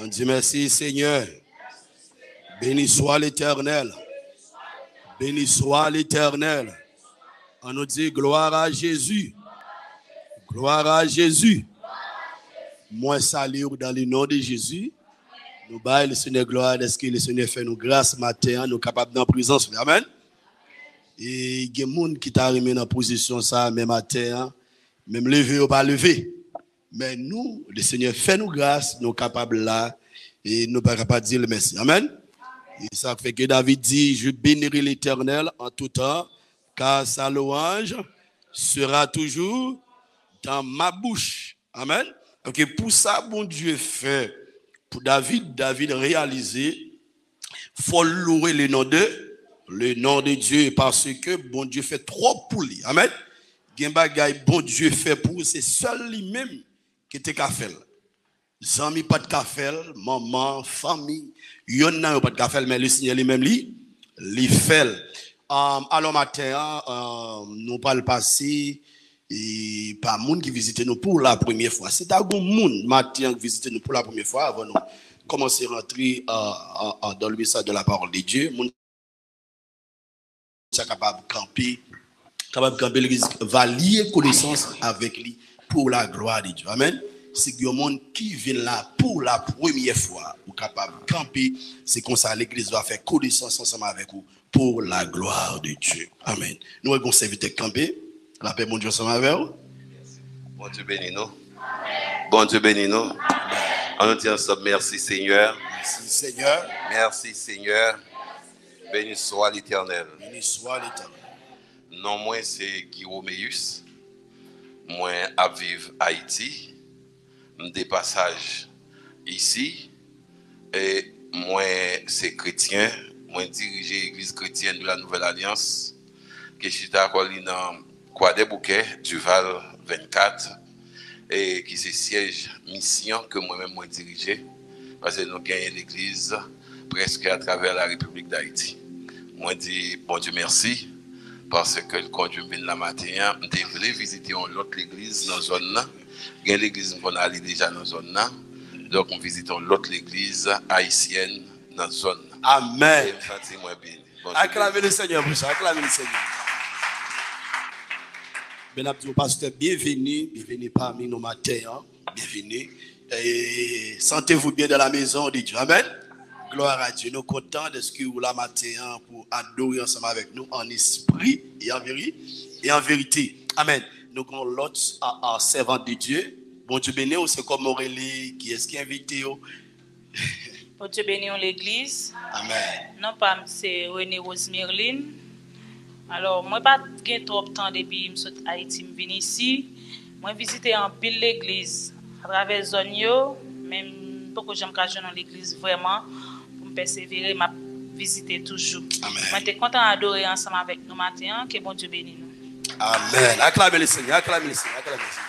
On dit merci Seigneur. Béni soit l'Éternel. Béni soit l'Éternel. On nous dit gloire à Jésus. Gloire à Jésus. Moi salue dans le nom de Jésus. Nous baillons le Seigneur gloire de ce que le Seigneur fait nous grâce matin, nous capables dans la présence. Amen. Et il y a des gens qui t'a remis dans la position ça même matin, même lever ou pas lever. Mais nous, le Seigneur fait nous grâce, nous sommes capables là et nous ne sommes pas capables de dire le merci. Amen. Et ça fait que David dit, je bénirai l'Éternel en tout temps, car sa louange sera toujours dans ma bouche. Amen. Donc pour ça, bon Dieu fait, pour David réalisé, il faut louer le nom de Dieu, parce que bon Dieu fait trop pour lui. Amen. Bon Dieu fait pour c'est seul lui-même qui était qu'à faire. Zami pas de café, maman, famille, yon n'a pas de café, mais le Seigneur lui-même lui fait. Alors matin, nous parlons passé et pas monde qui visite nous pour la première fois. C'est un bon monde matin qui visite nous pour la première fois avant nous commencer à rentrer dans le message de la parole de Dieu. Monde capable de camper l'église va lier connaissance avec lui pour la gloire de Dieu. Amen. C'est un monde qui vient là pour la première fois, ou capable de camper, c'est comme ça l'église va faire connaissance ensemble avec vous pour la gloire de Dieu. Amen. Nous allons s'inviter à camper. La paix, bon Dieu, ensemble avec vous. Bon Dieu bénis nous. Bon Dieu bénis nous. On nous dit ensemble, merci Seigneur. Merci Seigneur. Merci Seigneur. Béni soit l'Éternel. Béni soit l'Éternel. Non, moi c'est Guillaume Meus. Moi à vivre Haïti. Des passages ici. Et moi c'est chrétien. Moi dirige l'église chrétienne de la Nouvelle Alliance. Que je suis d'accord dans Croix des Bouquets, Duval 24. Et qui c'est siège mission que moi-même moi dirige. Parce que nous gagnons l'église presque à travers la République d'Haïti. Moi dis bon Dieu merci. Parce que quand je viens la matin, je voulais visiter l'autre église dans la zone là. Il y a l'église qu'on a allé déjà dans la zone là. Donc on visite l'autre église haïtienne dans la zone. Amen. Bon, acclamez le Seigneur pour ça. Acclamez le Seigneur. Ben Abdou, pasteur, bienvenue parmi nos matins. Bienvenue. Et sentez-vous bien dans la maison de Dieu. Amen. Gloire à Dieu. Nous sommes contents de ce que vous la matin pour adorer ensemble avec nous en esprit et en vérité. Amen. Nous avons l'autre servant de Dieu. Bon Dieu béni, c'est comme Aurélie, qui est-ce qui est invité? Bon Dieu béni l'église. Amen. Non pas c'est René Rose Merlin. Alors moi pas gain trop de temps depuis je suis Haïti me venir ici. Moi visiter en pile l'église à travers zone yo, même pourquoi j'aime cacher dans l'église vraiment pour me persévérer m'a visiter toujours. Amen. Moi t'es content d'adorer ensemble avec nous matin que bon Dieu bénisse nous. Amen. Acclamez le Seigneur, acclamez le Seigneur, acclamez le Seigneur.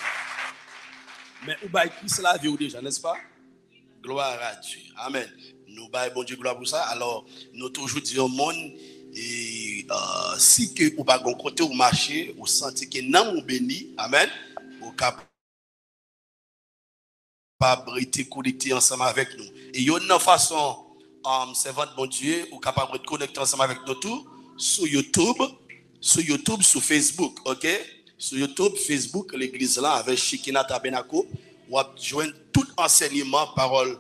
Mais où va Christ la vie déjà, n'est-ce pas? Gloire à Dieu. Amen. Nous baillons bon Dieu gloire pour ça. Alors, nous toujours disons au monde, et si que vous pas bon côté au marché, vous sentez que non vous béni, amen, vous capable de connecter ensemble avec nous. Et il y a une façon, servant bon Dieu, vous capable de connecter ensemble avec nous tout sur YouTube, sur Facebook, ok? Sur YouTube, Facebook, l'église là, avec Shekina Tabernacle, vous avez joindre tout enseignement, parole,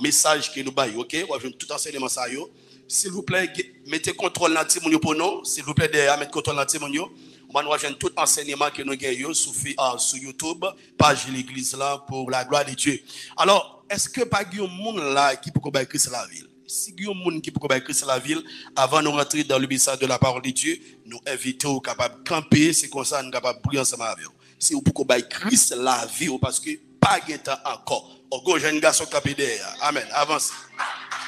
message que nous baillons, ok? Vous avez joindre tout enseignement ça, yo. S'il vous plaît, mettez contrôle dans le pour nous. S'il vous plaît, mettez contrôle dans le on va joindre tout enseignement que nous avons sur YouTube, page de l'église là, pour la gloire de Dieu. Alors, est-ce que pas un monde là qui peut combattre Christ la ville? Si il y a un monde qui peut combattre Christ la ville, avant de rentrer dans le message de la parole de Dieu, nous invitons capables de camper, c'est comme ça nous sommes capables de prier ensemble avec vous. Si vous pouvez combattre Christ la ville, parce que pas de temps encore. Au gauche, j'ai un garçon campé derrière. Amen. Avancez.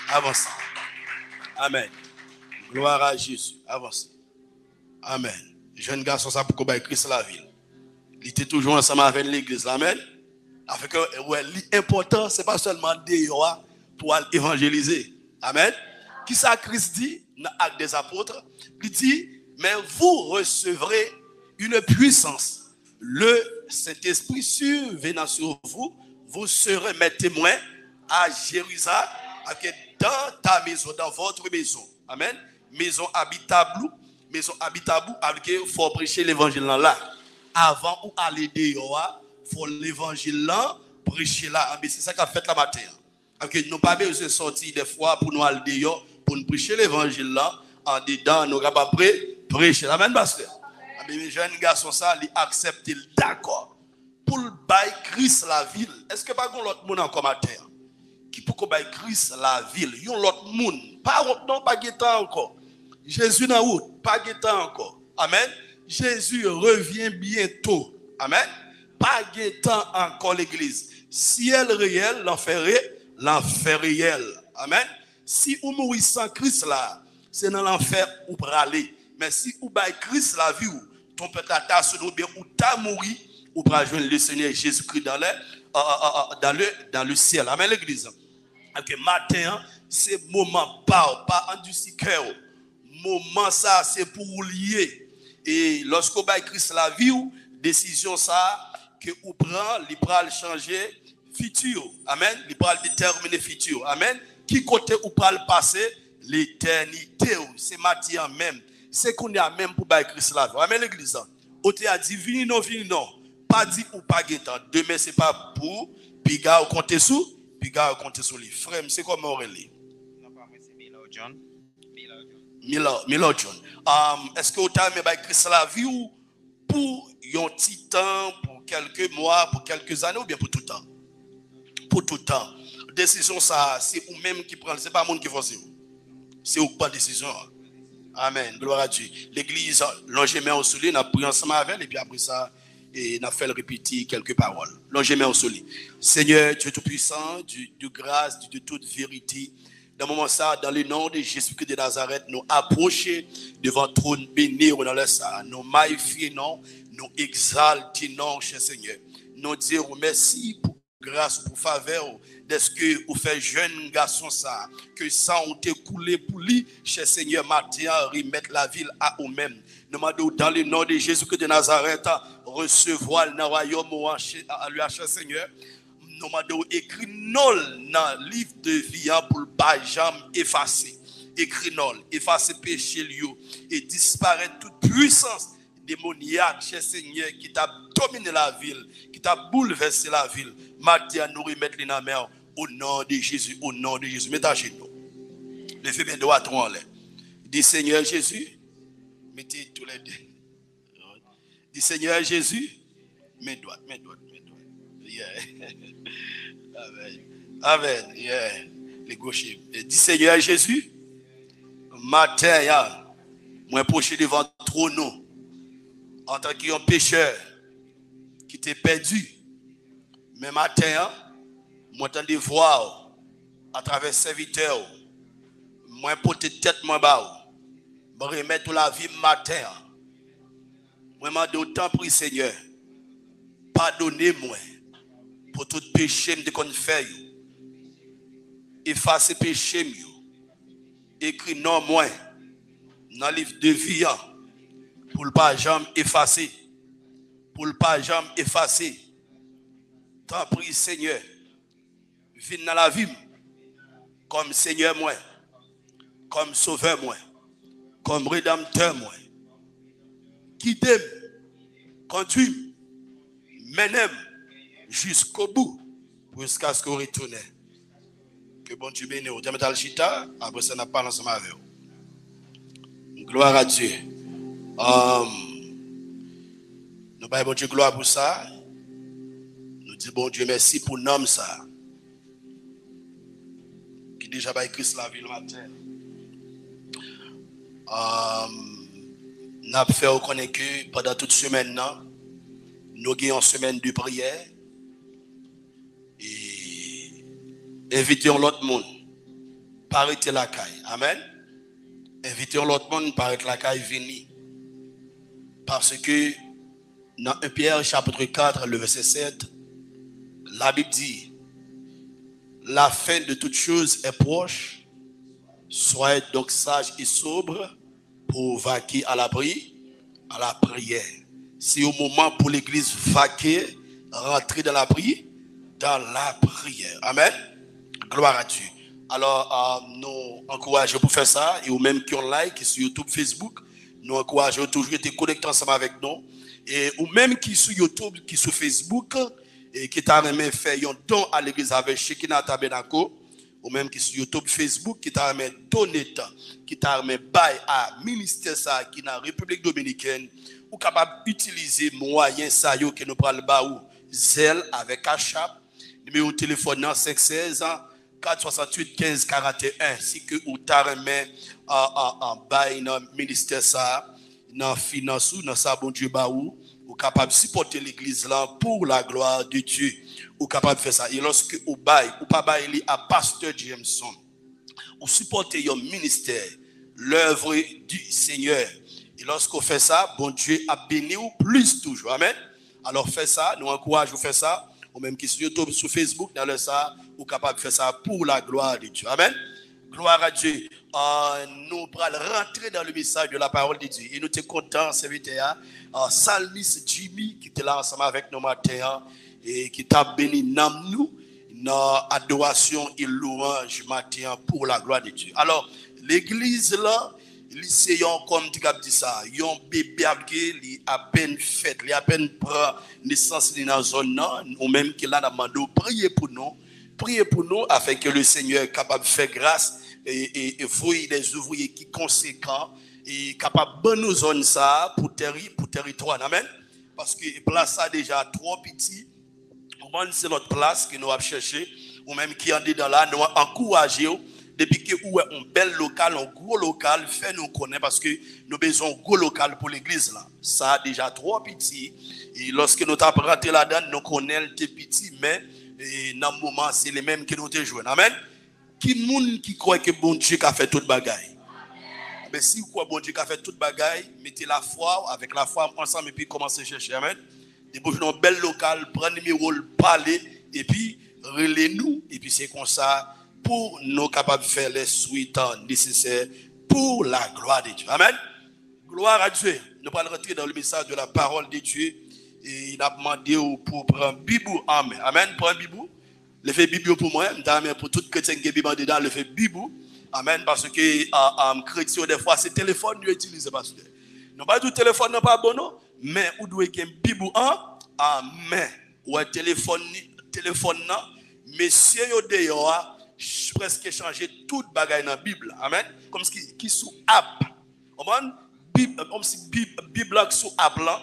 Avancez. Amen. Gloire à Jésus. Avancez. Amen. Jeune garçon, ça pour combattre Christ la ville. Il était toujours ensemble avec l'église. Amen. Avec l'important, ce n'est pas seulement dehors pour évangéliser. Amen. Qui ça Christ dit dans l'acte des apôtres? Il dit, mais vous recevrez une puissance. Le Saint-Esprit survenant sur vous, vous serez mes témoins à Jérusalem, dans ta maison, dans votre maison. Amen. Maison habitable, avec il faut prêcher l'évangile là. Avant ou aller dehors, il faut l'évangile là, prêcher là. C'est ça qu'a fait la matin. Nous n'avons pas besoin de sortir des fois pour nous aller dehors, pour nous prêcher l'évangile là. En dedans, nous n'avons pas prêcher. Amen, pasteur. Les jeunes garçons, ça, ils acceptent, d'accord. Pour le bail Christ la ville. Est-ce que pas l'autre monde encore matin? Qui pour qu'on bail Christ la ville? Il y a l'autre monde. Pas non, pas guettant encore. Jésus dans route, pas guettant encore. Amen. Jésus revient bientôt. Amen. Pas guettant encore l'église. Ciel réel, l'enfer réel. Amen. Si vous mourrez sans Christ là, c'est dans l'enfer où pour aller. Mais si vous bail Christ la vie, ton peut-être sur nous bien ou t'as mouru, ou pour rejoindre le Seigneur Jésus-Christ dans le ciel. Amen l'église. Ok, matin, c'est moment pas endurci cœur. Moment ça, c'est pour lier. Et lorsque vous bail Christ la vie, décision ça, que vous prend, il va changer futur. Amen. Il va déterminer futur. Amen. Qui côté ou pas le passé, l'éternité. C'est matin même. C'est qu'on est à même pour bailler Christ la vie. Amen l'église. On t'a dit vini non. Pas dit ou pas guettant. Demain c'est pas pour piga ou compter sous les frères. C'est comme on relie. Non pas moi c'est Miller John. Miller John. Est-ce que vous avez bailler Christ la vie ou pour un petit temps, pour quelques mois, pour quelques années ou bien pour tout le temps? Pour tout le temps. Décision ça, c'est vous-même qui prenez, c'est pas le monde qui force. C'est vous qui prenez décision. Amen. Gloire à Dieu. L'église, longez au soleil, on a pris ensemble avec elle, et puis après ça, on a fait le répéter quelques paroles. Longez au soleil. Seigneur, Dieu Tout-Puissant, de grâce, de toute vérité, dans le moment ça, dans le nom de Jésus-Christ de Nazareth, nous approcher devant le trône béni, dans le ça, nous magnifier non, nous exalter non, cher Seigneur. Nous dire merci pour grâce, pour faveur, de ce que vous faites jeune garçon ça, que ça ont été coulé pour lui, cher Seigneur, matin, remettre la ville à vous-même. Nous demandons dans le nom de Jésus-Christ de Nazareth, recevoir le royaume à lui, cher Seigneur. Nous demandons écrit nul dans le livre de vie pour le pas jamais effacer. Écrit nul, effacer péché et disparaître toute puissance démoniaque, cher Seigneur, qui t'a dominé la ville, qui t'a bouleversé la ville. Matin, nous remettre les dans mer au nom de Jésus, au nom de Jésus. Mettez chez nous. Levez bien droit en l'air. Dis Seigneur Jésus, mettez tous les deux. Dis Seigneur Jésus, mes doigts. Yeah. Amen. Yeah. Les gauchers. Dis Seigneur Jésus, matin, moi proche devant trop nous, en tant qu'un pécheur qui t'est perdu. Mais matin, moi t'en voir à travers serviteur, moi porter tête moi bas, me remettre la vie matin. Moi m'a d'autant pris Seigneur, pardonnez-moi pour tout péché que je fais. Effacer péché, écrit non moi dans le livre de vie pour ne pas jamais effacer. Pour ne pas jamais effacer. Tant prie Seigneur, viens dans la vie comme Seigneur moi, comme Sauveur moi, comme Rédempteur moi. Guide-moi, conduis-moi, mène-moi jusqu'au bout, jusqu'à ce qu'on retourne. Que bon Dieu bénisse. On va chita, après ça, on n'a pas ensemble avec vous. Gloire à Dieu. Nous parlons bon Dieu gloire pour ça. Nous disons bon Dieu merci pour l'homme ça. Qui déjà par Christ la vie le matin. Nous avons fait reconnaître que pendant toute semaine, nous avons une semaine de prière. Et invitons l'autre monde. Pas arrêter la caille. Amen. Invitons l'autre monde, pas arrêter la caille, venir. Parce que dans 1 Pierre chapitre 4, le verset 7, la Bible dit, la fin de toute chose est proche, soyez donc sages et sobres pour vaquer à la prière. C'est au moment pour l'église vaquer, rentrer dans la prière. Amen. Gloire à Dieu. Alors, nous encourageons pour faire ça. Et ou même qui ont like sur YouTube, Facebook, nous encourageons toujours être connectés ensemble avec nous. Et ou même qui sur YouTube, qui sur Facebook, et qui t'a remis fait un don à l'église avec Shekinah Tabernacle, ou même qui sur YouTube, Facebook, qui t'a remis donner, qui t'a remis bail à ministère ça, qui est dans la République Dominicaine, ou capable d'utiliser moyens ça yo que nous prenons bas ou zèle avec Achap, numéro de téléphone 516 468 15 41, si que ou t'a remis en bail dans le ministère ça, dans finance ou dans ça bon Dieu ba ou capable de supporter l'église là pour la gloire de Dieu, ou capable de faire ça. Et lorsque ou bail ou pas bail à pasteur Jameson, ou supporter your ministère, l'œuvre du Seigneur. Et lorsqu'on fait ça, bon Dieu a béni ou plus toujours. Amen. Alors fait ça, nous encourageons à faire ça, ou même qui sur YouTube, sur Facebook, dans le ça, ou capable de faire ça pour la gloire de Dieu. Amen. Gloire à Dieu. Nous allons rentrer dans le message de la parole de Dieu. Et nous sommes contents, serviteur, Salmis Jimmy, qui était là ensemble avec nous matin, et qui t'a béni nous, dans adoration et louange matin pour la gloire de Dieu. Alors, l'église là, lycéen, comme tu as dit ça, il y a un bébé qui est à peine fait, il a à peine prend naissance dans la zone, ou même qui l'a demandé, priez pour nous, afin que le Seigneur est capable de faire grâce et voyer des ouvriers qui sont conséquents et capable de nous zones ça pour territoire. Amen. Parce que la place ça déjà trop petit. C'est notre place que nous avons cherché, ou même qui en est dans là, nous encourageons. Depuis que nous avons un bel local, un gros local, fait nous connaître parce que nous avons besoin d'un gros local pour l'église là. Ça a déjà trop petit. Et lorsque nous avons rentré là-dedans, nous connaissons le petit, mais dans le moment, c'est les mêmes que nous avons joué. Amen. Qui moun qui croit que bon Dieu a fait toute bagaille? Mais si vous croyez bon Dieu a fait toute bagaille, mettez la foi avec la foi ensemble et puis commencez à chercher. Amen. Débouchez dans un bel local, prenez numéro, parler et puis relais-nous. Et puis c'est comme ça pour nous capables de faire les suites nécessaires pour la gloire de Dieu. Amen. Gloire à Dieu. Nous allons rentrer dans le message de la parole de Dieu. Et il a demandé pour prendre Bibou. Amen. Amen. Prends Bibou. Le fait Bibou pour moi. Pour tout chrétien qui est Bibou dedans, le fait Bibou. Amen. Parce que chrétien, des fois, c'est téléphone nous utilisons. Nous pas du téléphone, non pas bon, non. Mais où doit y avoir un Bibou en amen. Ou un téléphone, messieurs, yo dehors, presque changer toute bagaille dans la Bible. Amen. Comme ce qui sous app. Comme si Bible sous app là.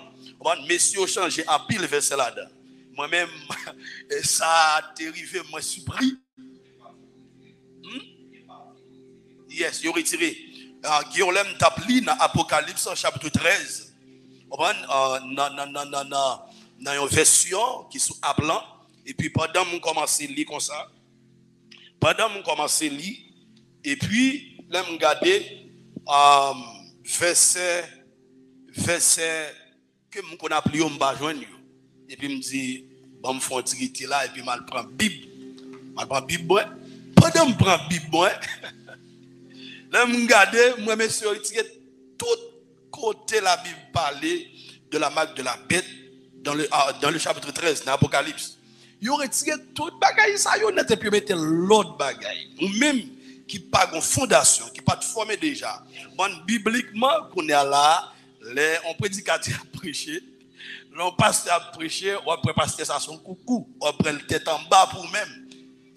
Messieurs changé en pile verset là-dedans. Moi-même, ça a arrivé, moi surpris. Yes, il a retiré. Guillaume Tapli dans Apocalypse chapitre 13. Dans une version qui est sous appelant. Et puis pendant mon commencé à lire comme ça. Et puis là je regarde verset que mon qu'on appelé on va joindre. Et puis me dit bon me font tiriter là et puis mal prend Bible. Pendant me prend Bible là je regarde moi monsieur retirer tout côté la Bible parler de la marque de la bête dans le chapitre 13 dans l'Apocalypse. Il aurait tiré toute bagaille ça yo net et puis mettre l'autre bagaille ou même qui pas une fondation qui pas formé déjà. Bon bibliquement qu'on est là on prédicateur a prêché, l'on pasteur a prêché, ou après pasteur ça son coucou, on prend le tête en bas pour même.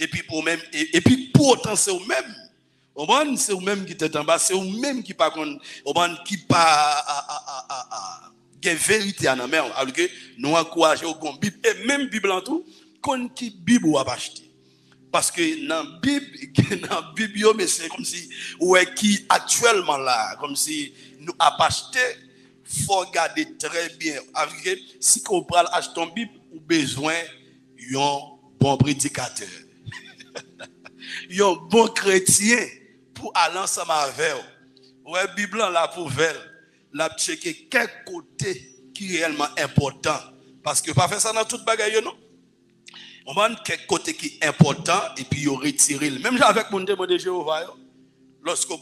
Et puis pour même et puis pour autant c'est au même. C'est au même qui tête en bas, c'est au même qui pas qui pas gain vérité en amène alors que nous encourager au bon Bible et même Bible en tout qu'on qui Bible a acheté. Parce que dans la Bible, mais c'est comme si, ouais, qui actuellement là, comme si nous avons acheté, il faut regarder très bien. Si on prend acheter une Bible, on a besoin d'un bon prédicateur. Un bon chrétien pour aller ensemble avec vous. Ouais, Bible là pour faire, la checker quel côté qui est réellement important. Parce que pas faire ça dans toute bagaille, non? On va quel côté qui est important et puis il retire. Même avec mon démon de Jéhovah, lorsqu'on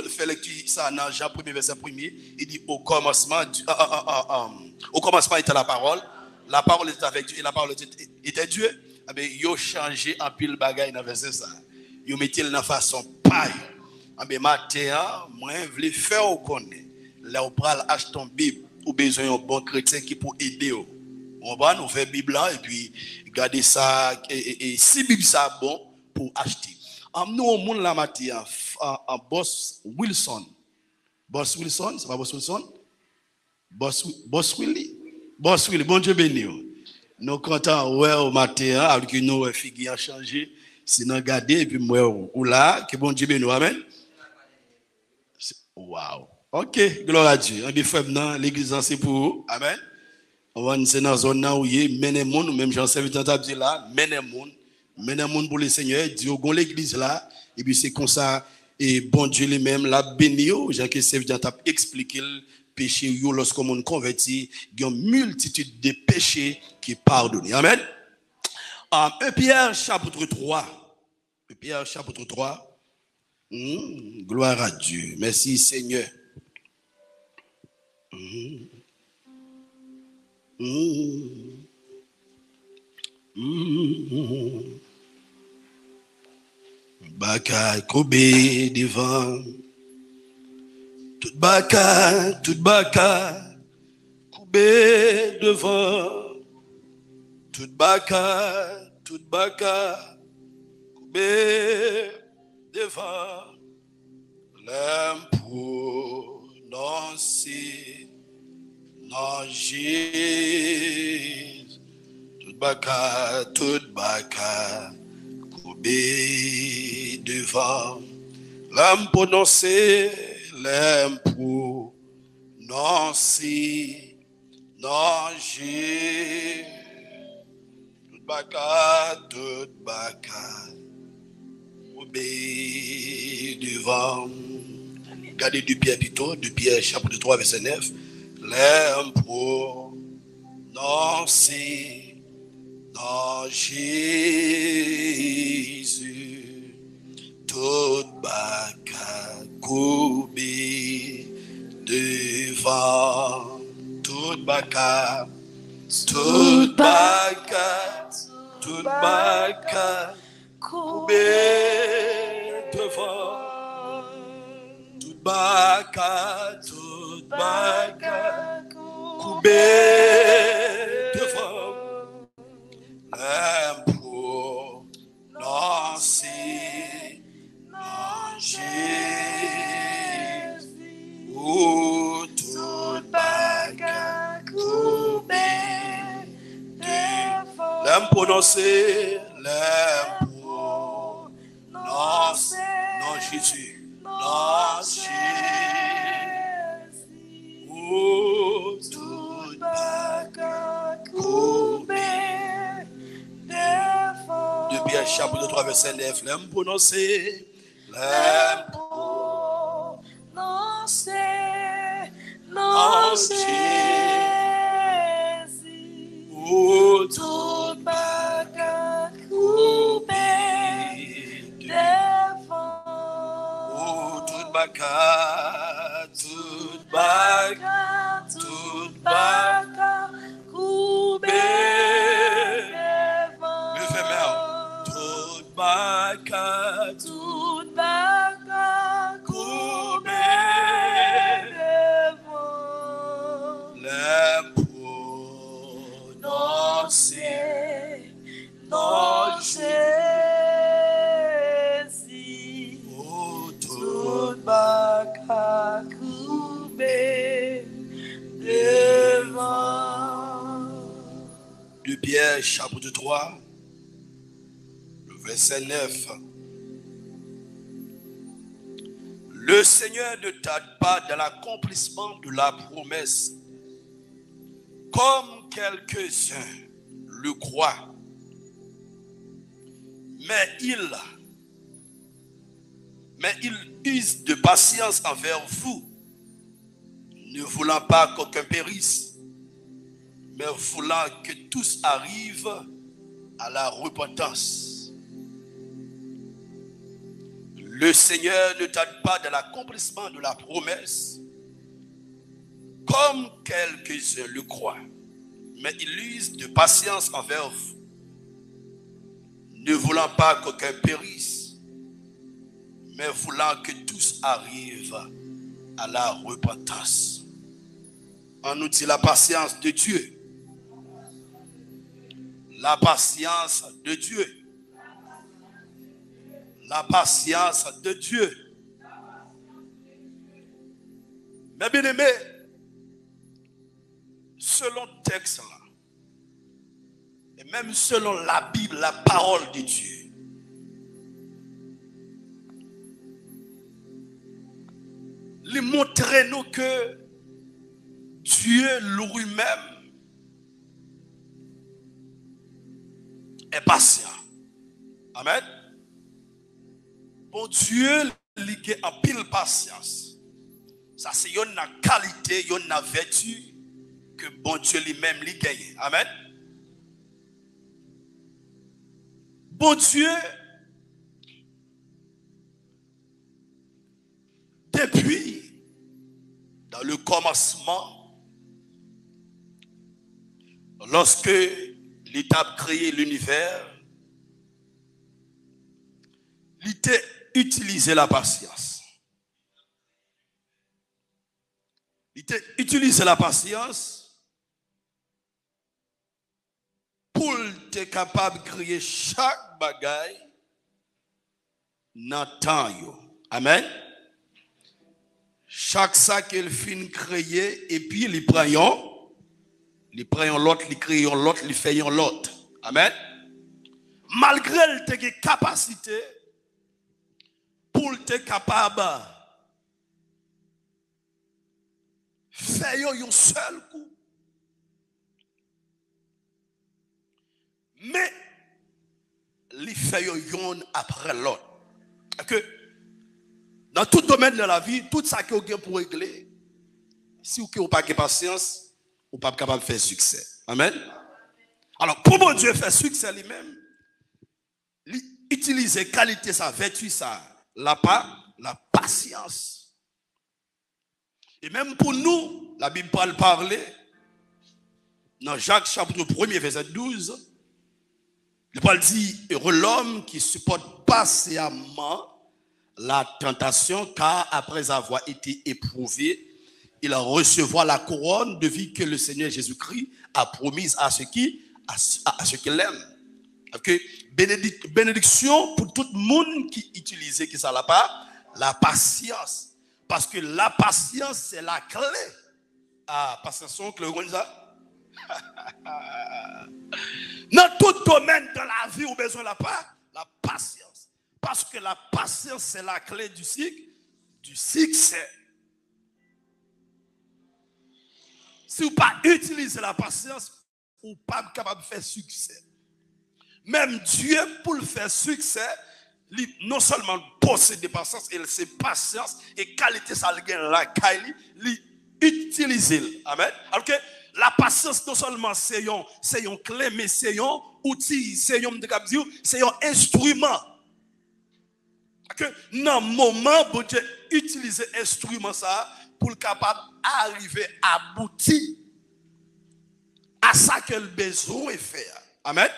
fait lecture ça dans Jean 1er verset 1er, il dit au commencement était la parole était avec Dieu et la parole était Dieu. yo changé en pile bagaille dans verset ça. Yo mettez dans façon paille. Matin, moi je voulais faire au connaît. Là on pral acheter ton Bible ou besoin un bon chrétien qui pour aider. On va nous faire Bible là et puis garder ça et si Bible ça bon pour acheter. Nous au monde la matière en Boss Wilson. Boss Wilson, c'est pas Boss Wilson? Boss Willy, bon Dieu béni. Nous comptons ouais au matin avec que nous figure changé, sinon garder et puis moi ou là que bon Dieu béni. Amen. Wow. OK, gloire à Dieu. On dit frère dans l'église c'est pour vous. Amen. On va c'est dans zone où il mène monde même Jean serviteur t'a dit là, mène monde pour le Seigneur, Dieu gon l'église là et puis c'est comme ça et bon Dieu lui-même l'a béni. Jean que serviteur t'a expliqué péché yo lorsqu'on on converti, il y a une multitude de péchés qui pardonnent. Amen. 1 Pierre chapitre 3. 1 Pierre chapitre 3. Gloire à Dieu. Merci Seigneur. Baka kobe devant. Tout baka koube devant. Tout baka koube devant. L'imprononcé non Jésus. Tout baka koube devant. L'imprononcé non Jésus. Tout baka obéi devant. Regardez 2 Pierre plutôt, 2 Pierre chapitre 3 verset 9. L'imprononcé non Jésus. Tout baka koube devant. Tout baka koube devant. Tout baka koube devant. L'imprononcé non Jésus. Oh, tout baka koube devant. L'imprononcé non Jésus. Non Jésus. Oh, tout baka koube devant. 2 Pierre chapitre 3 verset 9. L'imprononcé non Jésus. Oh, tout baka koube devant. Oh, tout baka koube devant. Me fait mal. Tout baka koube devant. L'imprononcé non Jésus. Oh, tout baka koube devant. 2 Pierre chapitre 3 le verset 9. Le Seigneur ne tarde pas dans l'accomplissement de la promesse, comme quelques-uns le croient, mais il use de patience envers vous, ne voulant pas qu'aucun périsse, mais voulant que tous arrivent à la repentance. Le Seigneur ne tarde pas dans l'accomplissement de la promesse, comme quelques-uns le croient, mais il use de patience envers vous, ne voulant pas qu'aucun périsse, mais voulant que tous arrivent à la repentance. On nous dit la patience de Dieu. La patience de Dieu. La patience de Dieu. Mais bien aimé, selon le texte là, et même selon la Bible, la parole de Dieu, il montre nous que Dieu lui-même est patient. Amen. Bon Dieu, il a en pile patience. Ça c'est une qualité, une vertu que bon Dieu lui-même lui gagne. Amen. Bon Dieu, depuis, dans le commencement, lorsque l'État a créé l'univers, il a utilisé la patience. Il a utilisé la patience pour être capable de créer chaque bagaille dans le temps. Amen. Chaque ça qu'il finit créer et puis il prend l'autre, il crée l'autre, il fait l'autre. Amen. Malgré la capacité pour être capable de faire un seul coup. Mais il fait un après l'autre. Que dans tout domaine de la vie, tout ça que vous avez pour régler, si vous n'avez pas de patience, vous n'êtes pas capable de faire succès. Amen. Alors, pour mon Dieu faire succès lui-même, il utilise qualité, sa vertu, ça, la patience. Et même pour nous, la Bible parle parler, dans Jacques chapitre 1er, verset 12, il parle dit, heureux l'homme qui supporte patiemment la tentation, car après avoir été éprouvé, il recevra la couronne de vie que le Seigneur Jésus-Christ a promise à ceux qui l'aiment. Okay? Bénédiction pour tout le monde qui utilise qui ça la patience. Parce que la patience, c'est la clé. Ah, patience, clé, ça? Dans tout domaine de la vie, on a besoin de la patience. Parce que la patience, c'est la clé du succès. Si vous ne pas utiliser la patience, vous n'êtes pas capable de faire succès. Même Dieu, pour le faire succès, non seulement possède patience, il sait patience et qualité, ça le gagne la qualité, l'utiliser. Amen. Alors que la patience, non seulement c'est un clé, mais c'est un outil, c'est un instrument. Que dans le moment où Dieu utilise l'instrument ça pour capable d'arriver à aboutir à ça que le besoin est fait. Amen.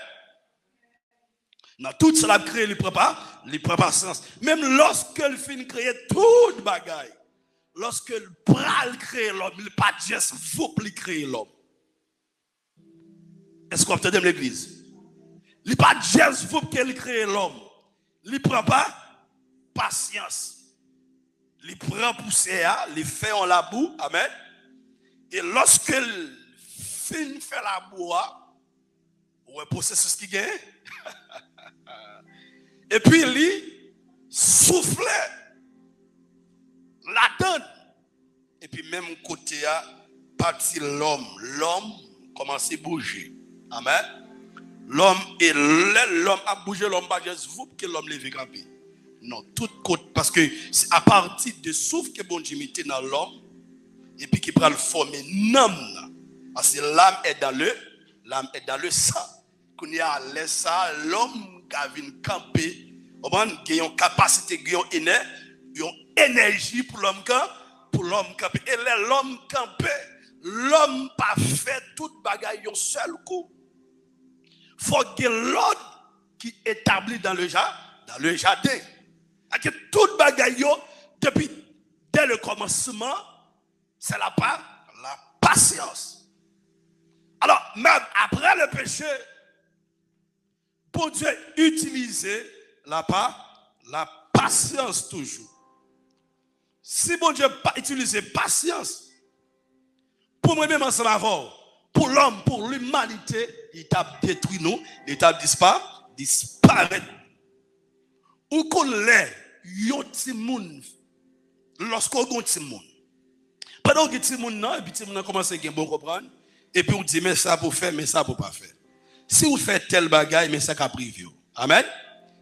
Dans tout cela créé, il prépare patience. Même lorsque le fin créer tout bagaille, lorsque le pral crée l'homme, il pas juste vous pour créer l'homme. Est-ce qu'on entend l'église? Il pas juste vous pour créer l'homme. Il prend pas patience. Il prend poussière, il fait en la boue, amen. Et lorsque il fait la boue, ouais, processus qui gagne. Et puis il souffle la donne. Et puis même côté à parti l'homme commence à bouger. Amen. L'homme a bougé, l'homme pas juste vous que l'homme lève grimper. Non, tout côté, parce que c'est à partir de souffle que bon Dieu mette dans l'homme et puis qui prend le former l'âme. Parce que l'âme est dans le sang. Quand il y a l'homme qui vient camper, il y a une capacité, il y a une énergie pour l'homme camper. Et l'homme camper, l'homme pas fait toute bagaille un seul coup. Il faut que l'autre qui établit dans le jardin. Que toute bagaille, depuis dès le commencement, c'est la patience. Alors, même après le péché, pour Dieu utiliser la patience toujours. Si bon Dieu pas utiliser patience, pour moi-même ensemble avant, pour l'homme, pour l'humanité, il t'a détruit nous, il t'a disparaître. Ou qu'on l'est, yon ti moun, lorsqu'on gon ti moun. Pendant que ti moun nan, et puis ti moun nan commence à bon comprendre, et puis on dit mais ça pour faire, mais ça pour pas faire. Si vous faites tel bagaille, mais ça qu'a privé. Amen.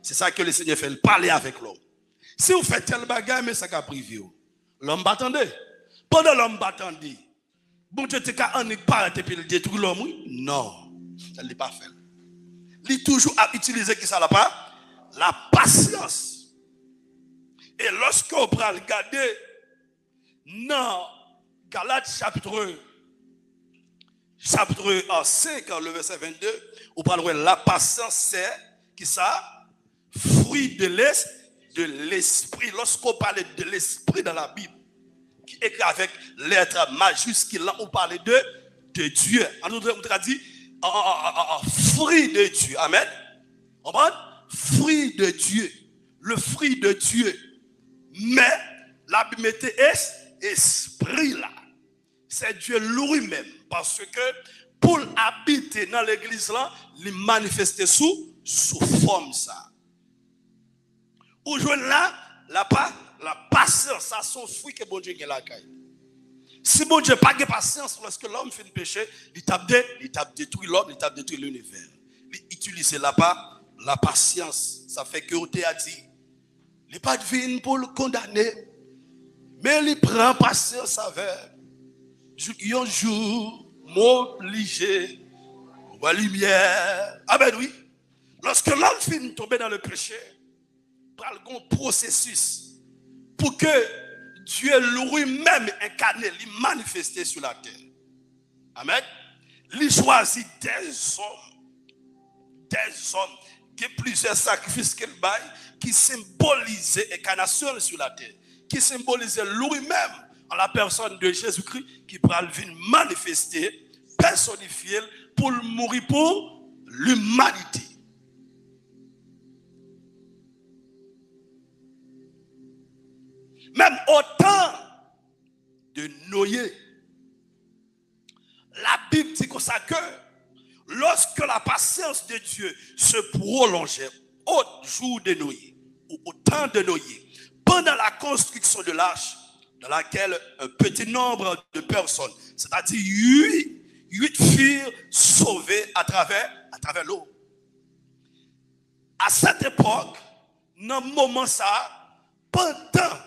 C'est ça que le Seigneur fait, parler avec l'homme. Si vous faites tel bagaille, mais ça qu'a privé. L'homme m'attendait. Pendant l'homme m'attendait, bon Dieu te ka en parle et puis il détruit l'homme. Non, ça ne l'a pas fait. Il toujours à utiliser qui ça la patience. Et lorsqu'on prend regarder dans Galates chapitre 5, le verset 22, on parle de la patience, c'est qui ça? Fruit de l'esprit. Lorsqu'on parle de l'esprit dans la Bible, qui écrit avec lettre majuscule, là on parle de Dieu. On a dit fruit de Dieu. Amen. On parle fruit de Dieu. Le fruit de Dieu. Mais la Bible mettait esprit là. C'est Dieu lui-même. Parce que pour habiter dans l'église là, il manifeste sous forme ça. Aujourd'hui là, la patience, ça son fruit que bon Dieu a la caille. Si bon Dieu n'a pas de patience lorsque l'homme fait un péché, il tape détruit l'homme, il tape détruit l'univers. Il utilise la patience. Ça fait que on t'a dit, il n'est pas divin pour le condamner, mais il prend patience avec. Un jour, m'oblige, la lumière. Ah ben oui, lorsque l'homme finit tomber dans le péché, par le processus pour que Dieu lui-même incarné, lui manifesté sur la terre. Amen. Il choisit des hommes qui ont plusieurs sacrifices qu'il baille, qui symbolisent l'incarnation sur la terre, qui symbolisent lui-même en la personne de Jésus-Christ qui va venir manifester, personnifier pour mourir pour l'humanité. Même au temps de Noé, la Bible dit comme ça que lorsque la patience de Dieu se prolongeait au jour de Noé, ou au temps de Noé, pendant la construction de l'arche, dans laquelle un petit nombre de personnes, c'est-à-dire 8 furent sauvées à travers l'eau. À cette époque, dans le moment ça, pendant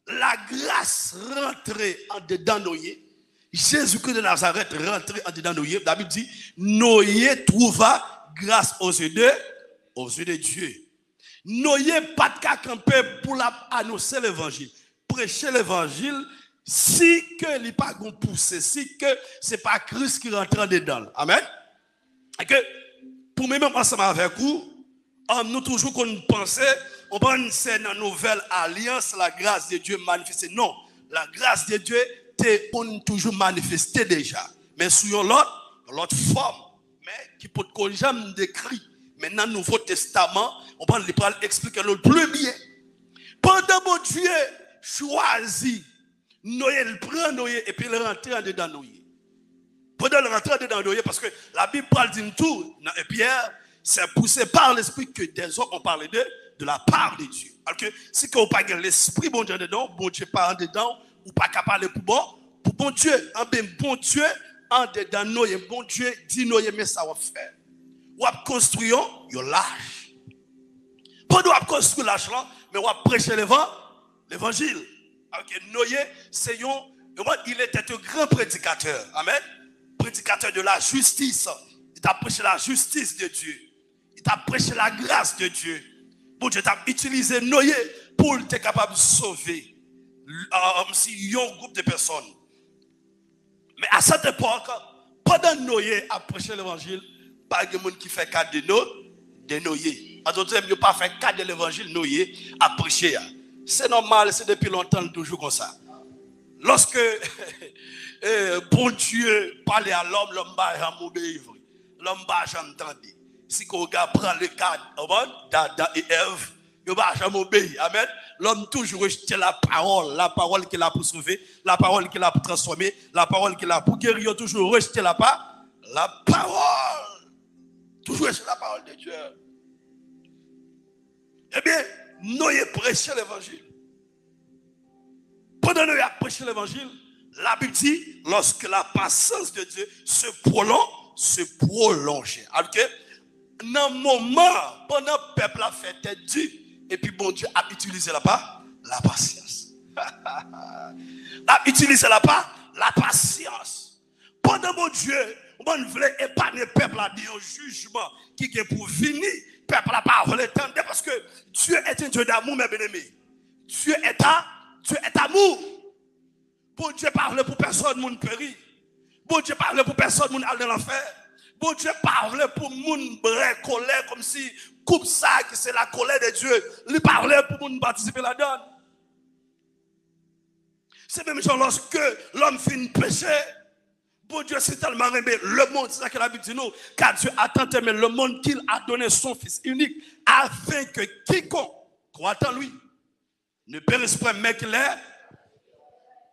la grâce rentrait en dedans Noé, Jésus-Christ de Nazareth rentrait en dedans Noé, la Bible dit, Noé trouva grâce aux yeux de Dieu. Noé pas de cas camper pour annoncer l'évangile. Prêcher l'évangile, si que n'est pas gon poussé, si que c'est pas Christ qui rentre dedans. Amen. Et que pour même ensemble avec vous, nous toujours qu'on pensait, on pense dans la nouvelle alliance la grâce de Dieu manifestée. Non, la grâce de Dieu t'est toujours manifestée déjà, mais sous l'autre forme, mais qui peut jamais décrit. Maintenant, le Nouveau Testament, on va expliquer le plus bien. Pendant que Dieu choisit Noé, il prend Noé et puis il rentre en dedans Noé. Pendant le rentre dedans Noé, parce que la Bible parle d'une tour, et Pierre, c'est poussé par l'esprit que des hommes ont parlé de la part de Dieu. Alors que si vous n'avez pas l'esprit bon Dieu dedans, bon Dieu pas en dedans, ou pas capable pour bon Dieu, bon Dieu en dedans Noé, bon Dieu dit Noé, mais ça va faire. Ou à construire un lâche. Pendant qu'on construit lâche là, mais on va prêcher l'évangile. Alors que Noé, il était un grand prédicateur. Amen. Prédicateur de la justice. Il t'a prêché la justice de Dieu. Il t'a prêché la grâce de Dieu. Bon Dieu t'a utilisé Noé pour être capable de sauver un groupe de personnes. Mais à cette époque, pendant Noé a prêché l'évangile, pas de monde qui fait cas de Noé. En d'autres termes, il pas fait cadre de l'évangile, nous à prêcher. C'est normal, c'est depuis longtemps, toujours comme ça. Lorsque bon Dieu parlait à l'homme, l'homme va jamais obéir. L'homme va jamais entendre. Si qu'on prend le cadre d'Adam et Ève, il ne va jamais obéir. Amen. L'homme toujours rejeté la parole qu'il a pour sauver, la parole qu'il a pour transformer, la parole qu'il a pour guérir, toujours rejeté la parole. Toujours rejeté la parole de Dieu. Eh bien, nous avons prêché l'évangile. Pendant que nous avons prêché l'évangile, la Bible dit, lorsque la patience de Dieu se prolongeait. Alors que, dans un moment, pendant que le peuple a fait tête dure, et puis bon Dieu a utilisé la patience. A utilisé la patience. Pendant mon Dieu, on voulait épargner le peuple à dire un jugement qui est pour venir. Le peuple n'a pas voulu attendre parce que Dieu est un Dieu d'amour, mes bien-aimés. Dieu est amour. Bon Dieu parle pour personne, moun périt. Bon Dieu parle pour personne, moun aller dans l'enfer. Bon Dieu parle pour moun bré colère comme si coupe ça qui c'est la colère de Dieu. Il parlait pour moun participer là-dedans. C'est même genre lorsque l'homme finit péché. Bon Dieu c'est tellement aimé le monde, c'est ça que la Bible dit nous, car Dieu a tant aimé le monde qu'il a donné son Fils unique afin que quiconque croit en lui ne périsse pas, mais qu'il est.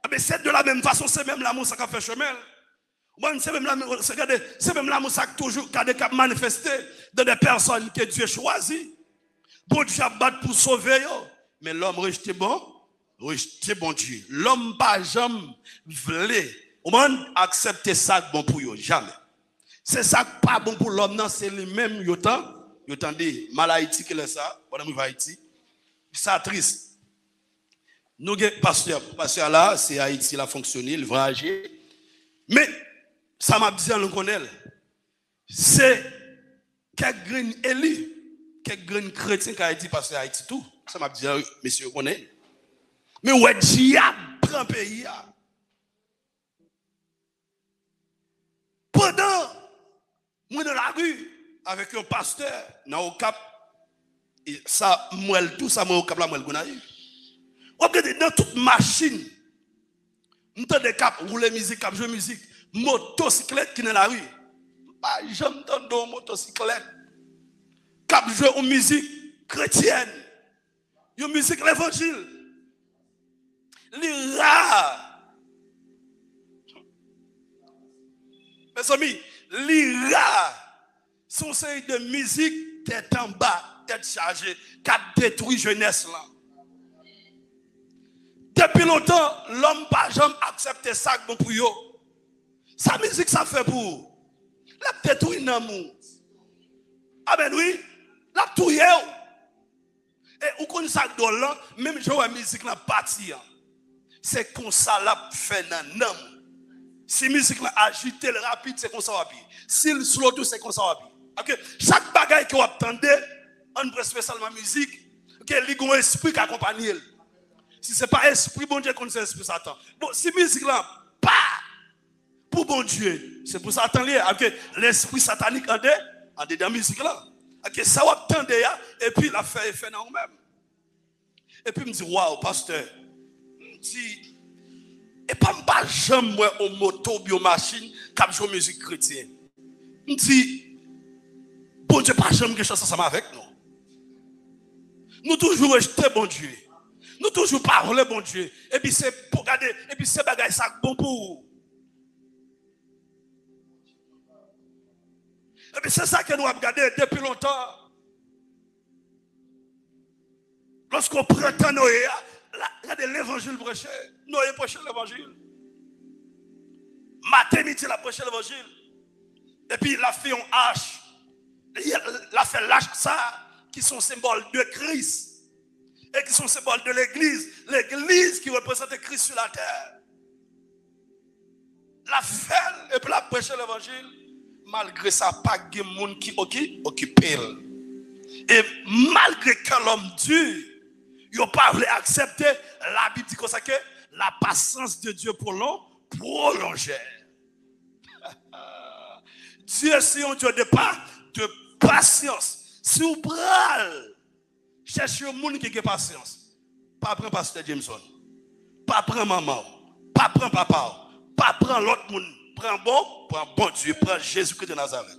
Mais c'est de la même façon, c'est même l'amour ça qui fait chemin. C'est même l'amour ça qui toujours manifesté dans des personnes que Dieu choisit. Bon Dieu a battu pour sauver, mais l'homme rejeté bon Dieu. L'homme pas jamais voulu accepter ça bon pour eux, jamais. C'est ça pas bon pour l'homme, non, c'est lui-même, il dit, mal Haïti qui est ça, on va Haïti. Ça triste. Nous, pasteur là, c'est Haïti, il a fonctionné, il va agir. Mais, ça m'a dit, on connaît. C'est quelques graines élus, quelques graines chrétiens qui a dit pasteur Haïti tout. Ça m'a dit, monsieur, on connaît. Mais ouais, diable prend pays. Pendant, moi dans la rue, avec un pasteur, dans le cap, et ça, moi, tout ça, moi, au cap, là, moi, le gonaï. Regardez, dans toute machine, nous avons des caps, rouler musique, cap, jouer musique, motocyclette qui est dans la rue. J'aime dans une motocyclette, cap, jouer une musique chrétienne, une musique l'évangile. Les rare. Mes amis, les rare sont série de musique tête en bas, tête chargée, qui détruit jeunesse là. Depuis longtemps, l'homme n'a pas jamais accepté ça bon pour eux. Sa musique, ça fait pour. La détruit l'amour. Ah ben oui, la touille. Et où qu'on ça dans là, même si la musique n'a pas tiré. C'est comme ça la fait dans l'homme. Si la musique là agite rapide, c'est comme ça rapide. Si le slow tout, c'est comme ça rapide. Okay? Chaque bagaille que vous attendez, on peut spécialement la musique, il y a un esprit qui accompagne. Si ce n'est pas esprit, bon Dieu, qu'on sait esprit Satan. Bon, si la musique là, pas pour bon Dieu, c'est pour Satan lié. Okay? L'esprit satanique en dedans de la musique là. Okay? Ça va attendre, et puis la fait effet dans nous-mêmes. Et puis, je me dis, waouh, pasteur, dit, et pas jamais moi au moto biomachine qui joue musique chrétienne. Je dis, bon Dieu, pas jamais quelque chose ensemble avec nous. Nous toujours rejeter bon Dieu. Nous toujours parler bon Dieu. Et puis c'est pour regarder, et puis c'est bagaille ça bon pour. Et puis c'est ça que nous avons regardé depuis longtemps. Lorsqu'on prétend Noé, regardez l'évangile prêché. Noé prêché l'évangile. Matin, midi, il a prêché l'évangile. Et puis il a fait un hache. Il a fait l'hache ça, qui sont symboles de Christ. Et qui sont symboles de l'église. L'église qui représente Christ sur la terre. La fait, et puis la prêché l'évangile. Malgré ça, pas de monde qui occupe. Et malgré que l'homme dur, il n'a pas voulu accepter, la Bible dit ça que la patience de Dieu pour l'homme prolongeait. Dieu, c'est un Dieu de patience. Si vous prenez, cherchez un monde qui a patience. Pas prendre pasteur Jameson. Pas prendre maman. Pas prendre papa. Pas prendre l'autre monde. Prends bon Dieu. Prends Jésus-Christ de Nazareth.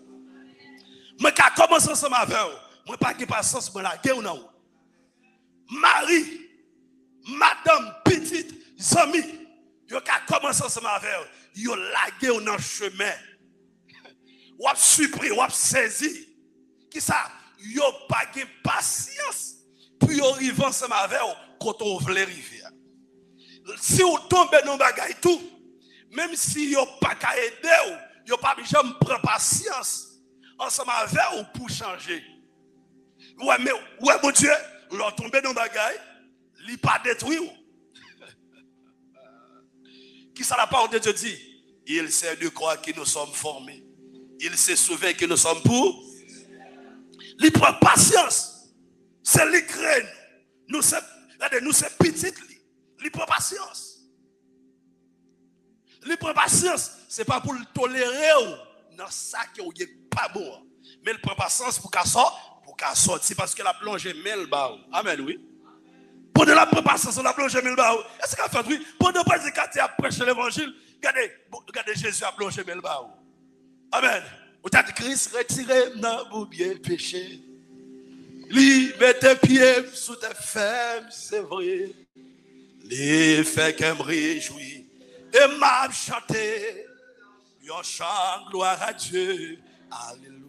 Moi, quand je commence ensemble avec vous, moi, pas de patience pour la guerre ou non. Marie, madame, petite, amis, vous avez commencé ensemble avec vous. Vous avez lagué dans le chemin. Vous avez surpris, vous avez saisi. Qui ça? Vous n'avez pas de patience pour arriver ensemble avec vous quand vous voulez arriver. Si vous tombez dans le bagage tout, même si vous n'avez pas qu'à aider, vous n'avez pas besoin de prendre patience ensemble avec vous pour changer. Ouais, mais, ouais, mon Dieu, vous tombez dans le bagage, il n'est pas détruit. Qui ça la parole de Dieu dit? Il sait de quoi que nous sommes formés. Il sait sauver que nous sommes pour. Il prend patience. C'est lui qui crée. Nous sommes petites. Il prend patience. Il prend patience. Ce n'est pas pour le tolérer. Non, ça qui n'est pas bon. Mais il prend patience pour qu'elle sorte. Pour qu'elle sorte. C'est parce qu'elle a plongé 1000 barres. Amen, oui. Pour de la patience, on a plongé 1000 barres. Est-ce qu'elle a fait oui? Pour ne pas dire qu'elle a prêché l'évangile. Regardez, Jésus a plongé 1000 barres. Amen. Vous avez dit Christ, retirez nos bien péché. Lui, mettez pieds sous tes femmes, c'est vrai. Les fait qu'elle me réjouit. Et m'a chanté. Yon chante gloire à Dieu. Alléluia.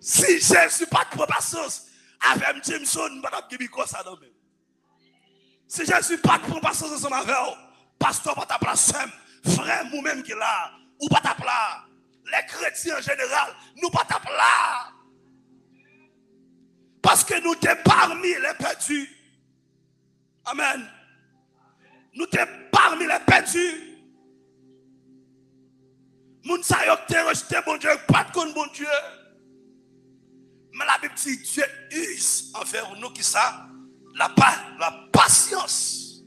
Si Jésus pas de patience, avec Jameson, madame Gibiko, ça donne même. Si Jésus pas de patience ensemble avec vous, pasteur pas ta place, frère, nous-mêmes qui là, ou pas ta place. Les chrétiens en général, nous pas ta place. Parce que nous sommes parmi les perdus. Amen. Nous sommes parmi les perdus. Moun sa yo te rejeté bon Dieu, pas de con bon Dieu. Mais la Bible dit Dieu use envers nous qui ça la patience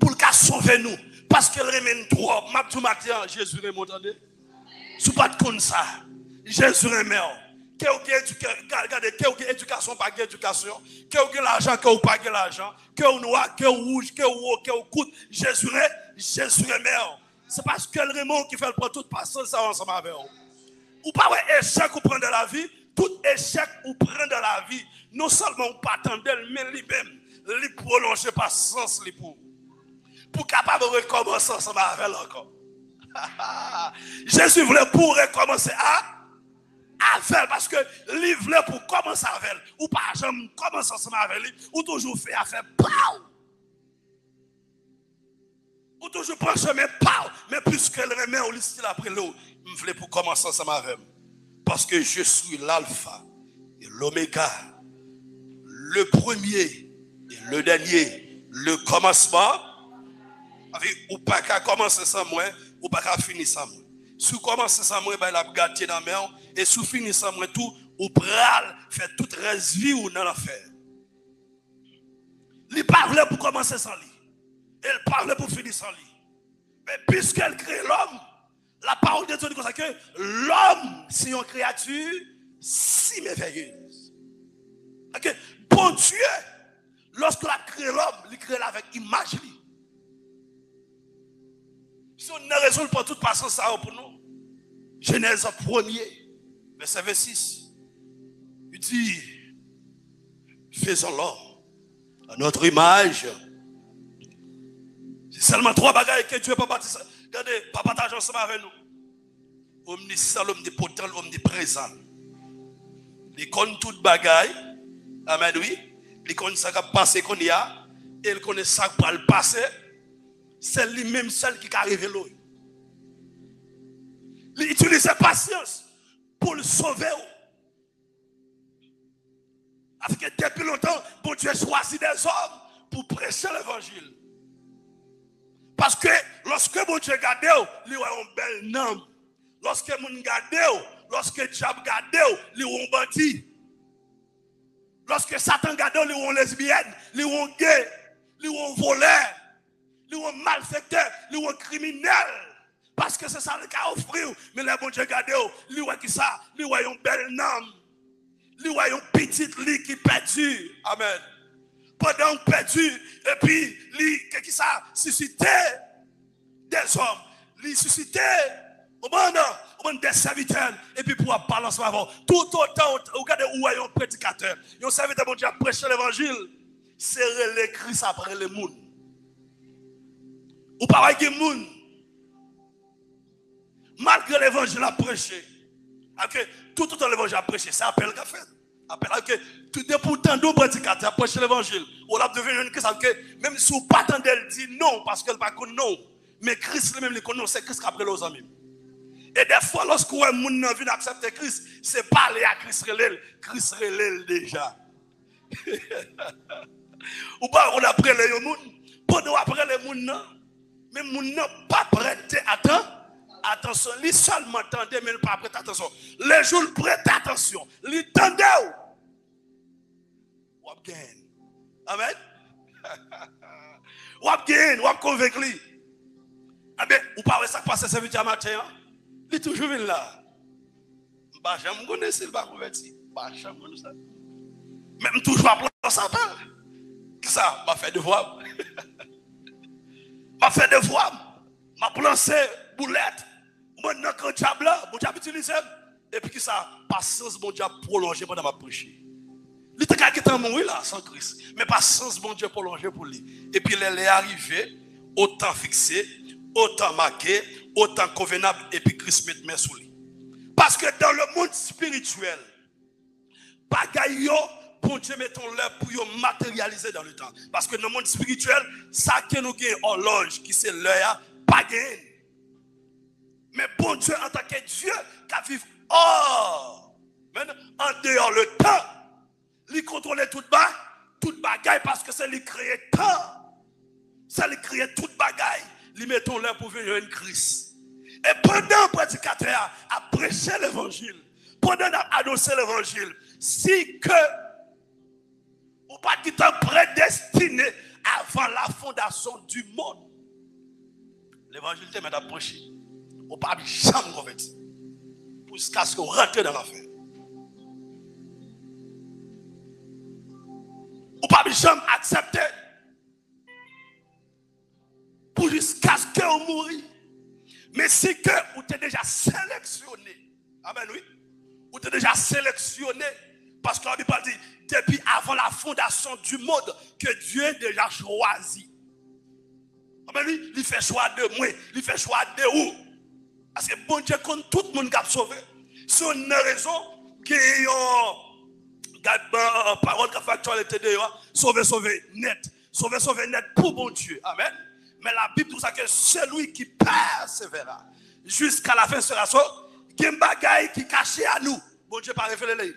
pour le cas sauver nous. Parce qu'elle remet trop. Tout matin, Jésus remonte. Si pas de con ça, Jésus remet. Regardez, quelle éducation, pas d'éducation, quel l'argent, quel pas l'argent, quel noir, quel rouge, quel haut, quel coûte, Jésus remet. C'est parce qu'elle remonte qui fait le toute patience ça ensemble avec vous. Ou pas un échec ou prendre de la vie, tout échec ou prendre de la vie, non seulement ou pas attendre, mais lui-même, lui prolonger patience pour capable de recommencer ensemble avec elle encore. Jésus voulait pour recommencer avec elle, parce que lui voulait pour commencer avec elle, ou pas jamais commencer ensemble avec lui, ou toujours fait affaire pow. Ou toujours prendre chemin pow, mais puisqu'elle remet au lit après l'eau, je voulais pour commencer ensemble avec elle. Parce que je suis l'alpha et l'oméga, le premier et le dernier, le commencement. Ou pas qu'à commencer sans moi, ou pas qu'à finir sans moi. Si vous commencez sans moi, il a gâté dans la main, et si vous finissez sans moi tout, ou pral fait toute reste vie ou dans l'enfer. Il parlait pour commencer sans lui. Elle parlait pour finir sans lui. Mais puisqu'elle crée l'homme, la parole de Dieu dit comme ça que l'homme, c'est une créature si merveilleuse. Okay? Bon Dieu, lorsqu'il a créé l'homme, il crée avec image. Si on ne résout pas toute patience ça pour nous, Genèse 1er, verset 26, il dit, faisons l'homme à notre image. C'est seulement 3 bagages que Dieu peut bâtir. Regardez, pas partager ensemble avec nous. Omniscient, omnipotent, omniprésent. Il connaît tout bagaille. Amen, oui. Il connaît ça qui a passé qu'on y a. Et il connaît ça qui va le passer. C'est lui-même seul qui a révélé l'eau. Il utilise sa patience pour le sauver. Parce que depuis longtemps, bon Dieu a choisi des hommes pour prêcher l'évangile. Parce que lorsque mon Dieu regarde, il a un bel nom. Lorsque mon regarde, lorsque Diable regarde, il a un bandit. Lorsque Satan regarde, il a un lesbienne, il a un gay, il a un voleur, il a un malfaiteur, il a un criminel. Parce que c'est ça le cas offrir. Mais le bon Dieu regarde, il a qui ça, il a un bel nom. Li voit un petit lit qui perdu. Amen. Pendant perdu, et puis, qu'est-ce qui ça suscité des hommes, li suscité au monde des serviteurs, et puis pour parler ensemble avant. Tout autant, regardez où est un prédicateur, un serviteur bon Dieu a prêché l'évangile, c'est les Christ après le monde. Ou pas de monde, malgré l'évangile a prêché, tout autant l'évangile a prêché, ça appelle qu'a fait. Appelle tout est pourtant deux prédicateurs a prêché l'évangile. On a devenu une Christ, même si vous pas elle dit non, parce qu'elle ne pas non. Mais Christ lui-même, c'est Christ qui a pris les amis. Et des fois, lorsque vous vient accepter Christ, c'est parler à Christ relève déjà. Ou pas, on a pris les gens, pendant après les gens, mais les gens n'ont pas prêté attention. Ils seulement attendaient, mais pas prêté attention. Les gens prêtent attention. Ils tendaient. Ou gain. Amen. Ou gain, ou convaincu. Ah ben, ou pas ça passe serviteur matin, il est toujours là. Bah, j'aime connais s'il va convertir. Bah, j'aime connais ça. Même toujours à plan ça pas. Qui ça m'a fait devoir. M'a fait devoir. M'a plancé boulette. Mon quand diable là, mon diable utilise et puis qui ça patience mon Dieu prolongé pendant ma prêcher. Il était quelqu'un mourir là sans Christ, mais patience mon Dieu prolongé pour lui. Et puis il est arrivé autant fixé, autant marqué, autant convenable, et puis Christ met main sur lui. Parce que dans le monde spirituel, bagaille yo, bon Dieu mettons-le pour yo matérialiser dans le temps. Parce que dans le monde spirituel, ça que nous gagne horloge, qui c'est l'heure, pas gain. Mais bon Dieu, en tant que Dieu, qui vit hors, en dehors le temps, il contrôle toute bagaille parce que c'est lui créer temps. C'est lui créer toute bagaille. Lui mettons là pour venir une crise. Et pendant le prédicateur a prêché l'évangile, pendant qu'il a annoncé l'évangile, si que ou pas qui t'a prédestiné avant la fondation du monde, l'évangile te met à prêcher. Ou pas jamais converti. Jusqu'à ce qu'on rentre dans l'affaire. Ou pas jamais accepter. Pour jusqu'à ce qu'on mourit. Mais si que vous êtes déjà sélectionné. Amen, oui. Vous êtes déjà sélectionné. Parce que la Bible dit, depuis avant la fondation du monde, que Dieu a déjà choisi. Amen, oui. Il fait choix de moi. Il fait choix de où? Parce que bon Dieu compte tout le monde qui a sauvé. C'est une raison qui est une parole qui a fait actualité de sauver net. Sauver net pour bon Dieu. Amen. Mais la Bible dit que celui qui persévérera jusqu'à la fin sera sauvé. Il y a un bagage qui est caché à nous. Bon Dieu pas révélé.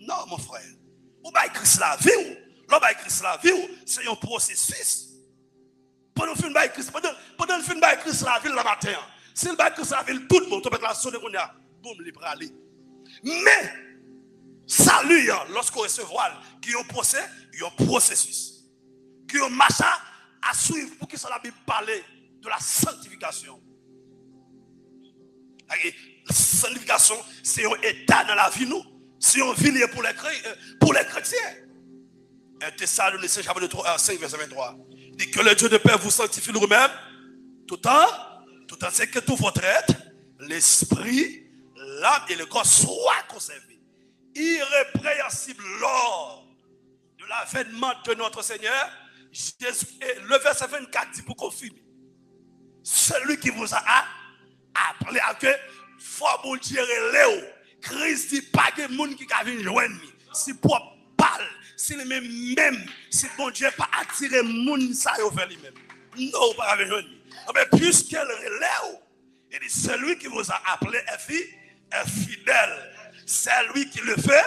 Non, mon frère. Ou bien Christ la vie. L'homme Christ la vie, c'est un processus. Pendant le film de Christ la vie le matin. Si le Christ la vie, tout le monde, tu peux la sonner qu'on a. Boum, libre aller. Mais, salut, lorsqu'on recevra, qui ont procès, il y a un processus. Qui ont marché à suivre pour que ça la Bible parle de la sanctification. La sanctification, c'est un état dans la vie, nous. C'est un vie pour les chrétiens. 1 Thessaloniciens chapitre 5, verset 23. Il dit que le Dieu de paix vous sanctifie lui-même, tout en c'est que tout votre être, l'esprit, l'âme et le corps soient conservés. Irrépréhensible lors de l'avènement de notre Seigneur Jésus. Et le verset 24 dit pour confirmer. Celui qui vous a appelé à que faut bon Dieu Léo. Christ dit pas de monde qui a venir joindre. Si pour parle, si même si bon Dieu pas attiré monde ça vers lui-même. Non, pas venir joindre. Mais puisqu'elle relève, il dit celui qui vous a appelé est fidèle. C'est lui qui le fait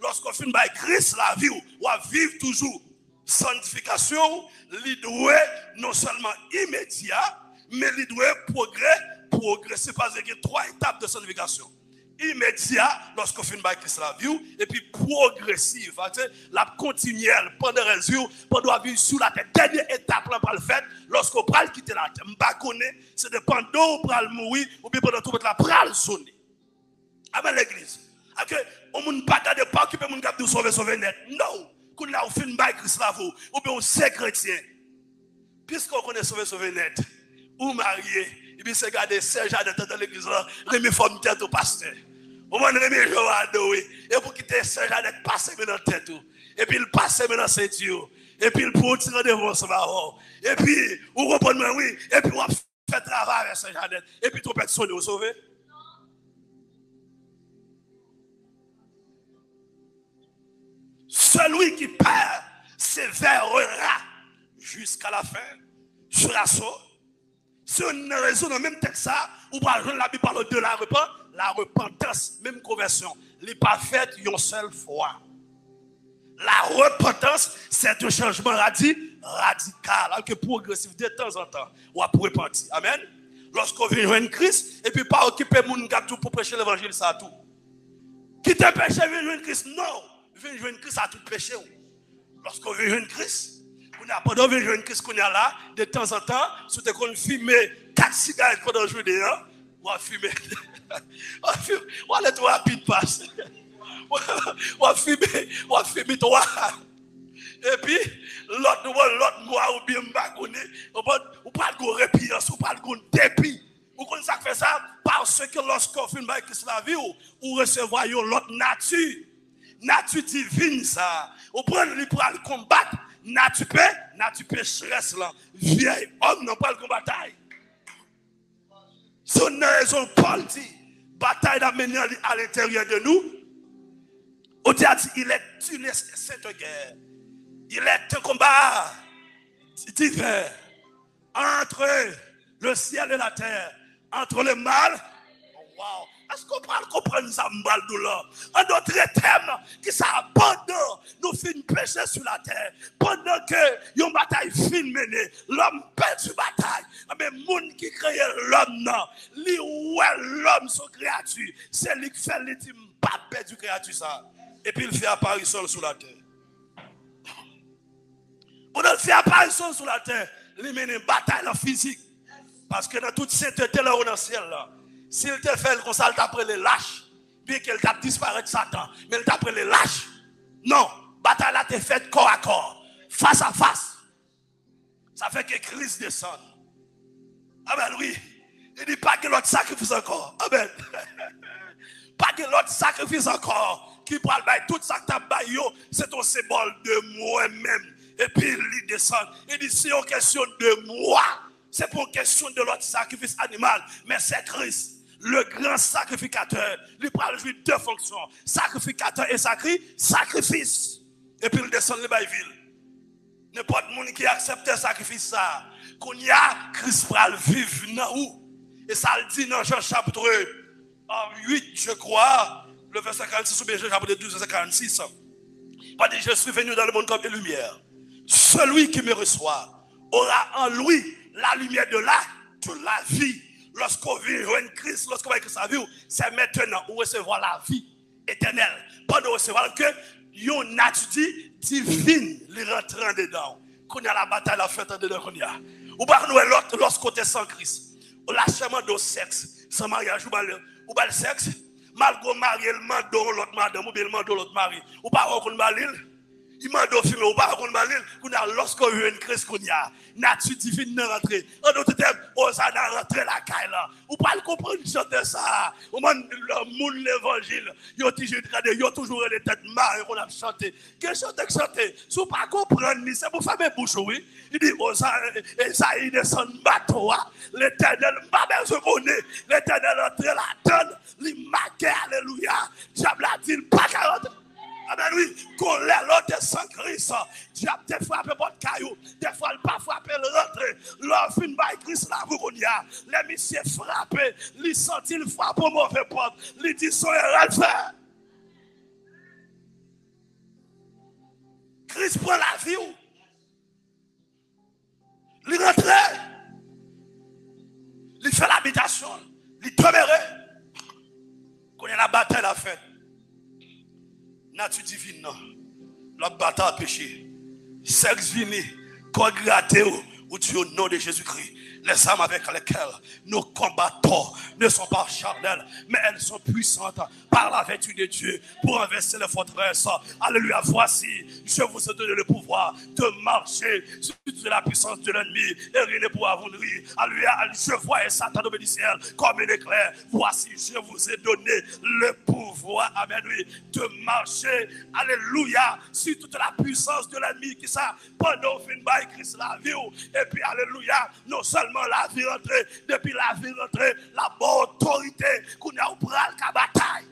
lorsqu'on finit par Christ la vie, ou à vivre toujours. Sanctification, il doit non seulement immédiat, mais il doit progresser parce qu'il y a 3 étapes de sanctification. Immédiat, lorsqu'on finit par Christ la vie, et puis progressive, la continuelle pendant les jours, pendant vivre sur la tête. Dernière étape, là, pour le fait, lorsqu'on prend quitter la terre, c'est de pendant on prend mourir, ou bien pendant tout le temps, prend sonner. Amen l'église. On ne peut pas garder pas occuper mon cap de sauver net. Non. Qu'on a fait une bague Christ là vous ou bien on sait chrétien. Puisqu'on connaît sauver net ou marié, et puis c'est garder Serge dans l'église là, remet forme tête au pasteur. Au moins remet Joe adoré et pour quitter Serge d'être passer dans tête et puis il passe dans ceinture et puis il pour tirer devant son baron. Et puis vous comprenez oui et puis on fait travail avec Serge et puis tout personne vous sauver. Celui qui persévérera jusqu'à la fin sur la sauce. Si on a raison dans le même texte, ou pas la Bible parle de la repentance, même conversion, n'est pas faite une seule fois. La repentance, c'est un changement radical, alors que progressif de temps en temps, ou à repentir. Amen. Lorsqu'on vient joindre Christ, et puis pas occuper mon gâteau pour prêcher l'évangile, ça a tout. Quitter le péché, vient joindre Christ, non. Vient joindre Christ à tout péché. Lorsqu'on vient joindre Christ, pendant que je Christ qu'on a là, de temps en temps, si tu as fumé 4 cigarettes pendant le jour, on va fumer. On va aller trop rapide passe. On va fumer 3. Et puis, l'autre mois ou bien bagonné, on pas de répiance, on pas de dépit. Vous connaissez ça fait ça parce que lorsqu'on fume avec Christ la vie, on recevoir l'autre nature divine ça. On prend le pour le combattre. Nature pécheresse là, vieil homme n'a pas le bataille. Son raison Paul dit, bataille d'amener à l'intérieur de nous. On dit il est une cette guerre. Il est un combat divers entre le ciel et la terre, entre le mal. Wow. Est-ce qu'on parle comprendre ça mal douleur? En d'autres termes, qui ça pendant nous finissons pécher sur la terre, pendant que une bataille fin menée, l'homme perd une bataille. Mais le monde qui crée l'homme, lui ouais l'homme son créature, c'est lui qui fait l'intime pas perdre du créature ça. Et puis il fait apparition sur la terre. Pendant qu'il fait apparition sur la terre, il mène une bataille en physique. Parce que dans toute sainteté là dans le ciel là. S'il te fait comme ça, il t'appelle les lâches. Bien qu'il t'a disparu Satan, mais il t'appelle les lâches. Non, bataille là t'es faite corps à corps, face à face. Ça fait que Christ descende. Amen, oui. Il dit pas que l'autre sacrifice encore. Amen. Pas que l'autre sacrifice encore. Qui parle de tout ça que t'as baillé, c'est un symbole de moi-même. Et puis il descend. Il dit c'est une question de moi. C'est pour une question de l'autre sacrifice animal. Mais c'est Christ. Le grand sacrificateur, il parle de deux fonctions, sacrificateur et sacrifice. Et puis il descend le bail-ville. N'importe qui qui accepte le sacrifice, ça, qu'on y a, Christ pral vivre dans où? Et ça le dit dans Jean chapitre 8, je crois, le verset 46 ou bien Jean chapitre 12, verset 46. Pas dit, je suis venu dans le monde comme une lumière. Celui qui me reçoit aura en lui la lumière de la vie. Lorsqu'on vit en Christ, lorsqu'on va Christ sa vie, c'est maintenant où recevoir la vie éternelle. Pendant recevoir que une nature divine les rentrant dedans. Qu'on a la bataille la fête dedans qu'on y a. Ou pas nous l'autre lorsqu'on est sans Christ. On lâchement de sexe, sans mariage ou pas le sexe, malgré marier le mando l'autre madame ou bien le mando l'autre mari. Ou pas qu'on marie. Il m'a donné filmer ou pas qu'on malin qu'on a lorsqu'on a une crise qu'on y a nature divine n'a rentré en d'autres termes on ça n'a rentré la caille là ou pas le comprendre chanter ça au monde l'évangile yo toujours les têtes marres qu'on a chanté que chanter si pas comprendre c'est pour faire mes bouches oui il dit oh ça il descend bateau l'éternel pas besoin connaît l'éternel rentré la donne il marque alléluia diable a dit pas 40. Amen, oui, qu'on l'ait l'autre sans Christ. Diable te frappe votre caillou, des fois il pas frappé le rentré. L'homme fin by Christ là, vous qu'on y a. Les messieurs frappé, les senti le frappe au mauvais porte, les dit son erreur de faire. Christ prend la vie. Il rentre, il fait l'habitation, il demeurait. Qu'on y a la bataille à faire. Nature divine, non. La bataille péché. Sexe vini, corps gratté, ou tu au nom de Jésus-Christ. les armes avec lesquelles nous combattons ne sont pas charnelles, mais elles sont puissantes par la vertu de Dieu pour renverser les forteresses. Alléluia, voici, je vous ai donné le pouvoir de marcher sur la puissance de l'ennemi et rien ne pourra vous nuire. Alléluia, je vois Satan tomber du ciel comme un éclair. Voici, je vous ai donné le pouvoir, amen, oui, de marcher, alléluia, sur toute la puissance de l'ennemi qui ça, pendant fin bail Christ la vie, et puis alléluia, non seulement la vie rentrée, depuis la vie rentrée, la bonne autorité qu'on a au bras la bataille.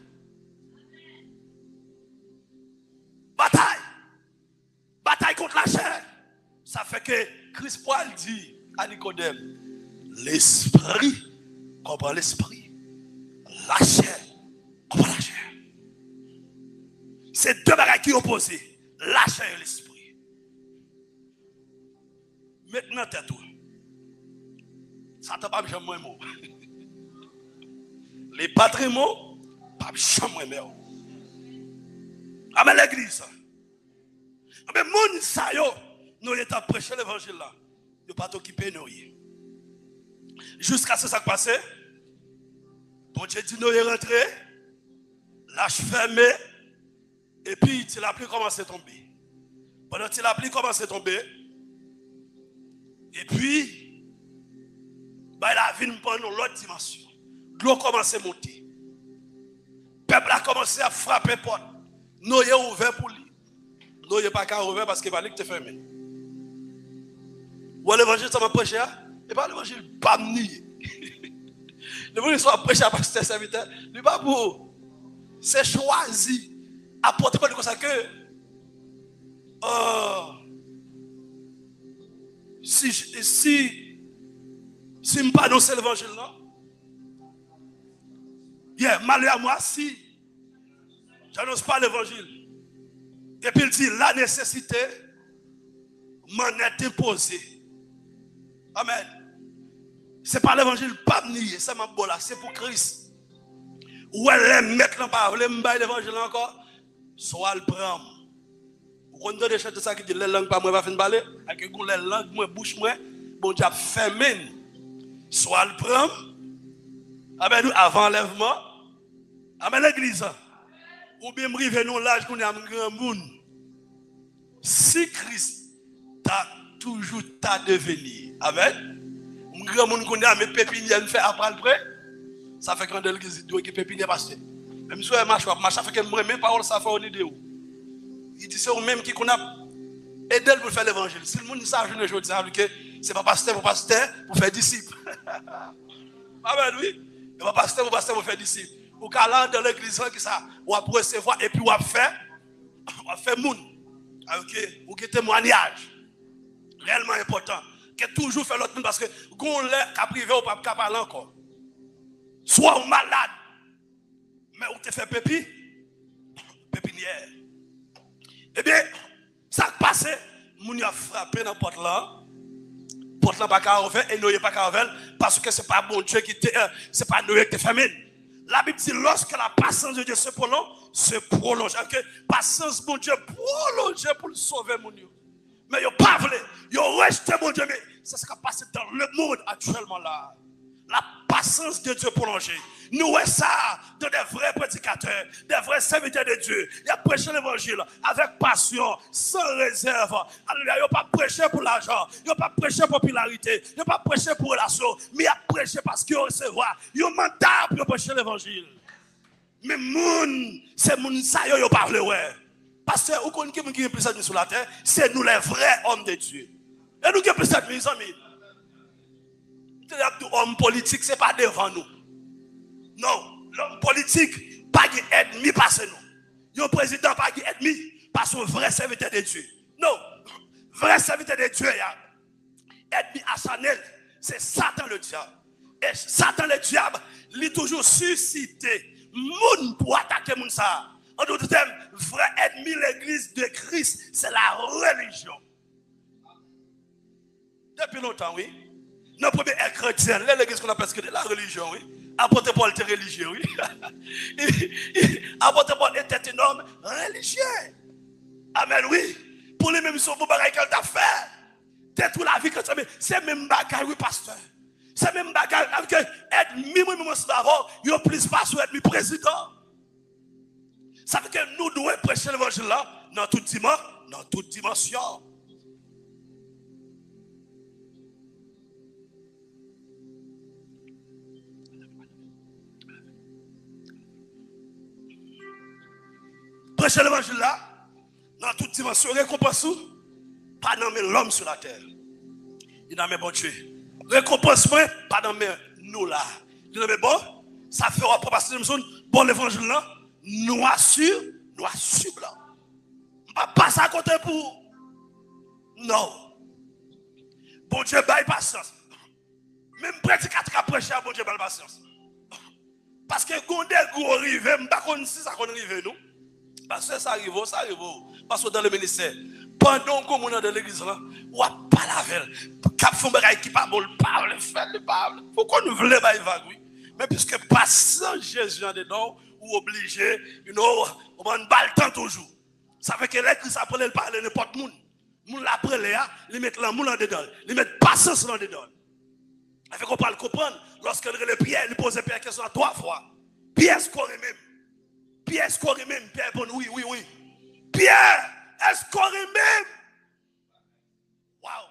Bataille contre la chair. Ça fait que Christ Paul dit à Nicodème, l'esprit comprend l'esprit, la chair comprend la chair. C'est deux bagages qui opposent, la chair et l'esprit. Maintenant, tais-toi. Ça t'a pas jamais mot. Les patrimoines, pas jamais mot. Amen l'église. Mais mon sa yo, nous étant prêcher l'évangile là, nous pas t'occuper nous. Jusqu'à ce que ça passe, bon Dieu dit nous est rentré, l'âge fermé, et puis il a plus commencé à tomber. Pendant qu'il a plus commencé à tomber, et puis bah, il a vu pour nous l'autre dimension. L'eau commence à monter. Le peuple a commencé à frapper porte. Nous sommes ouverts pour lui. Nous ne sommes pas ouverts parce qu'il va aller te fermer. Ou l'évangile, ça m'a prêché. Et pas l'évangile, pas nier. L'évangile, ça m'a prêché à pasteur serviteur. Il pas pour. C'est choisi. Apporter pas de comme ça que. Si je ne pas annoncer l'évangile, non? Malheur à moi si j'annonce pas l'évangile. Et puis il dit la nécessité m'en est imposée. Amen. C'est pas l'évangile pas nier, c'est ma bola, c'est pour Christ. Ou elle mettre là pas, elle me bailler l'évangile encore, soit le prendre. Vous connaissez des choses de ça qui dit les langues pas moi va faire parler, avec les langues moi bouche moi, bon Dieu fermé. Soit le prendre. Amen, avant l'enlèvement. Amen l'église. Ou bien m'rive nous l'âge qu'on est un grand monde. Si Christ t'a toujours t'a devenu. Amen. Un grand monde qu'on est à mes pépinières fait après le prêt. Ça fait quand l'église doit que pépinière passer. Même si marche fait que moi même parole ça fait une idée. Il dit c'est même qui qu'on a aidé pour faire l'évangile. Si le monde ça je ne dis que c'est pas pasteur pour faire disciple. Amen oui. Il va pasteur pour faire disciple. Ou qu'à dans l'église qui ça, ou à recevoir et puis ou à faire moun. OK, ou que témoignage. Réellement important. Que toujours faire l'autre monde parce que gon lè ka privé ou pas ka parler encore. Soit ou malade. Mais ou te fait pépinière. Eh bien, ça passe, moun a frappé dans porte là. Porte là pas ka ouvert et Noé pas ka ouvert parce que c'est pas bon Dieu qui te c'est pas Noé qui te ferme. La Bible dit lorsque la patience de Dieu se prolonge. Okay? Patience bon Dieu prolonge pour le sauver mon Dieu. Mais il pas voulu, il rejeté mon Dieu mais c'est ce qui passe dans le monde actuellement là. La patience de Dieu prolongée. Nous ça de des vrais prédicateurs, des vrais serviteurs de Dieu. Il a prêché l'évangile avec passion, sans réserve. Alléluia, il n'a pas prêché pour l'argent, il n'a pas prêché pour popularité, il n'a pas prêché pour relation, mais il a prêché parce qu'il recevoir. Il a mandat pour prêcher l'évangile. Mais moun, c'est moun ça yo parle ouais. Parce que où qu'on qui est plus admis sur la terre, c'est nous les vrais hommes de Dieu. Et nous qui plus admis, mes amis. L'homme politique, ce n'est pas devant nous. Non, l'homme politique, pas d'ennemi parce nous. Le président, pas d'ennemi parce un vrai serviteur de Dieu. Non, vrai serviteur de Dieu, ennemi acharné, c'est Satan le diable. Et Satan le diable, il est toujours suscité. Moun pour attaquer moun ça. En d'autres termes, vrai ennemi, l'église de Christ, c'est la religion. Depuis longtemps, oui. Notre premier est chrétien, l'église qu'on appelle la religion, oui. Apôtre Paul était religieux, oui. Apôtre Paul était un homme religieux. Amen, oui. Pour les mêmes choses, pour les qu'elle t'a fait. T'es toute la vie que tu as c'est même bagaille, oui, pasteur. C'est même bagarre avec être mi-moment d'avant, il y a plus pas sur être président. Ça veut dire que nous devons prêcher l'évangile là dans toute dimension. Prêcher l'évangile là dans toute dimension, récompense pas dans l'homme sur la terre. Il dans mes bon Dieu. Récompense pas dans nous là. Il dans mes bon, ça fait rapport parce que nous bon l'évangile là, nous assure là. Pas ça à côté pour non. Bon Dieu baille patience. Même prédicateur qui prêcher à bon Dieu baille patience. Parce que quand on arrive, je ne sais pas si ça arrive nous. Parce que ça arrive. Parce que dans le ministère, pendant qu'on est dans l'église, on n'a pas la veille. Cap font des qui pas bon, parle. Pourquoi nous voulons pas évacuer? Mais puisque passant Jésus en dedans, ou obligé, on va le temps toujours. Ça fait que l'église après elle parle n'importe qui. Moun l'après là, ils mettent l'amour en dedans, ils mettent patience en dedans. Ça fait qu'on parle comprendre. Lorsque le Pierre, il pose Pierre question 3 fois. Pierre score même. Pierre score même. Pierre bon, oui. Pierre, est-ce qu'on même? Waouh.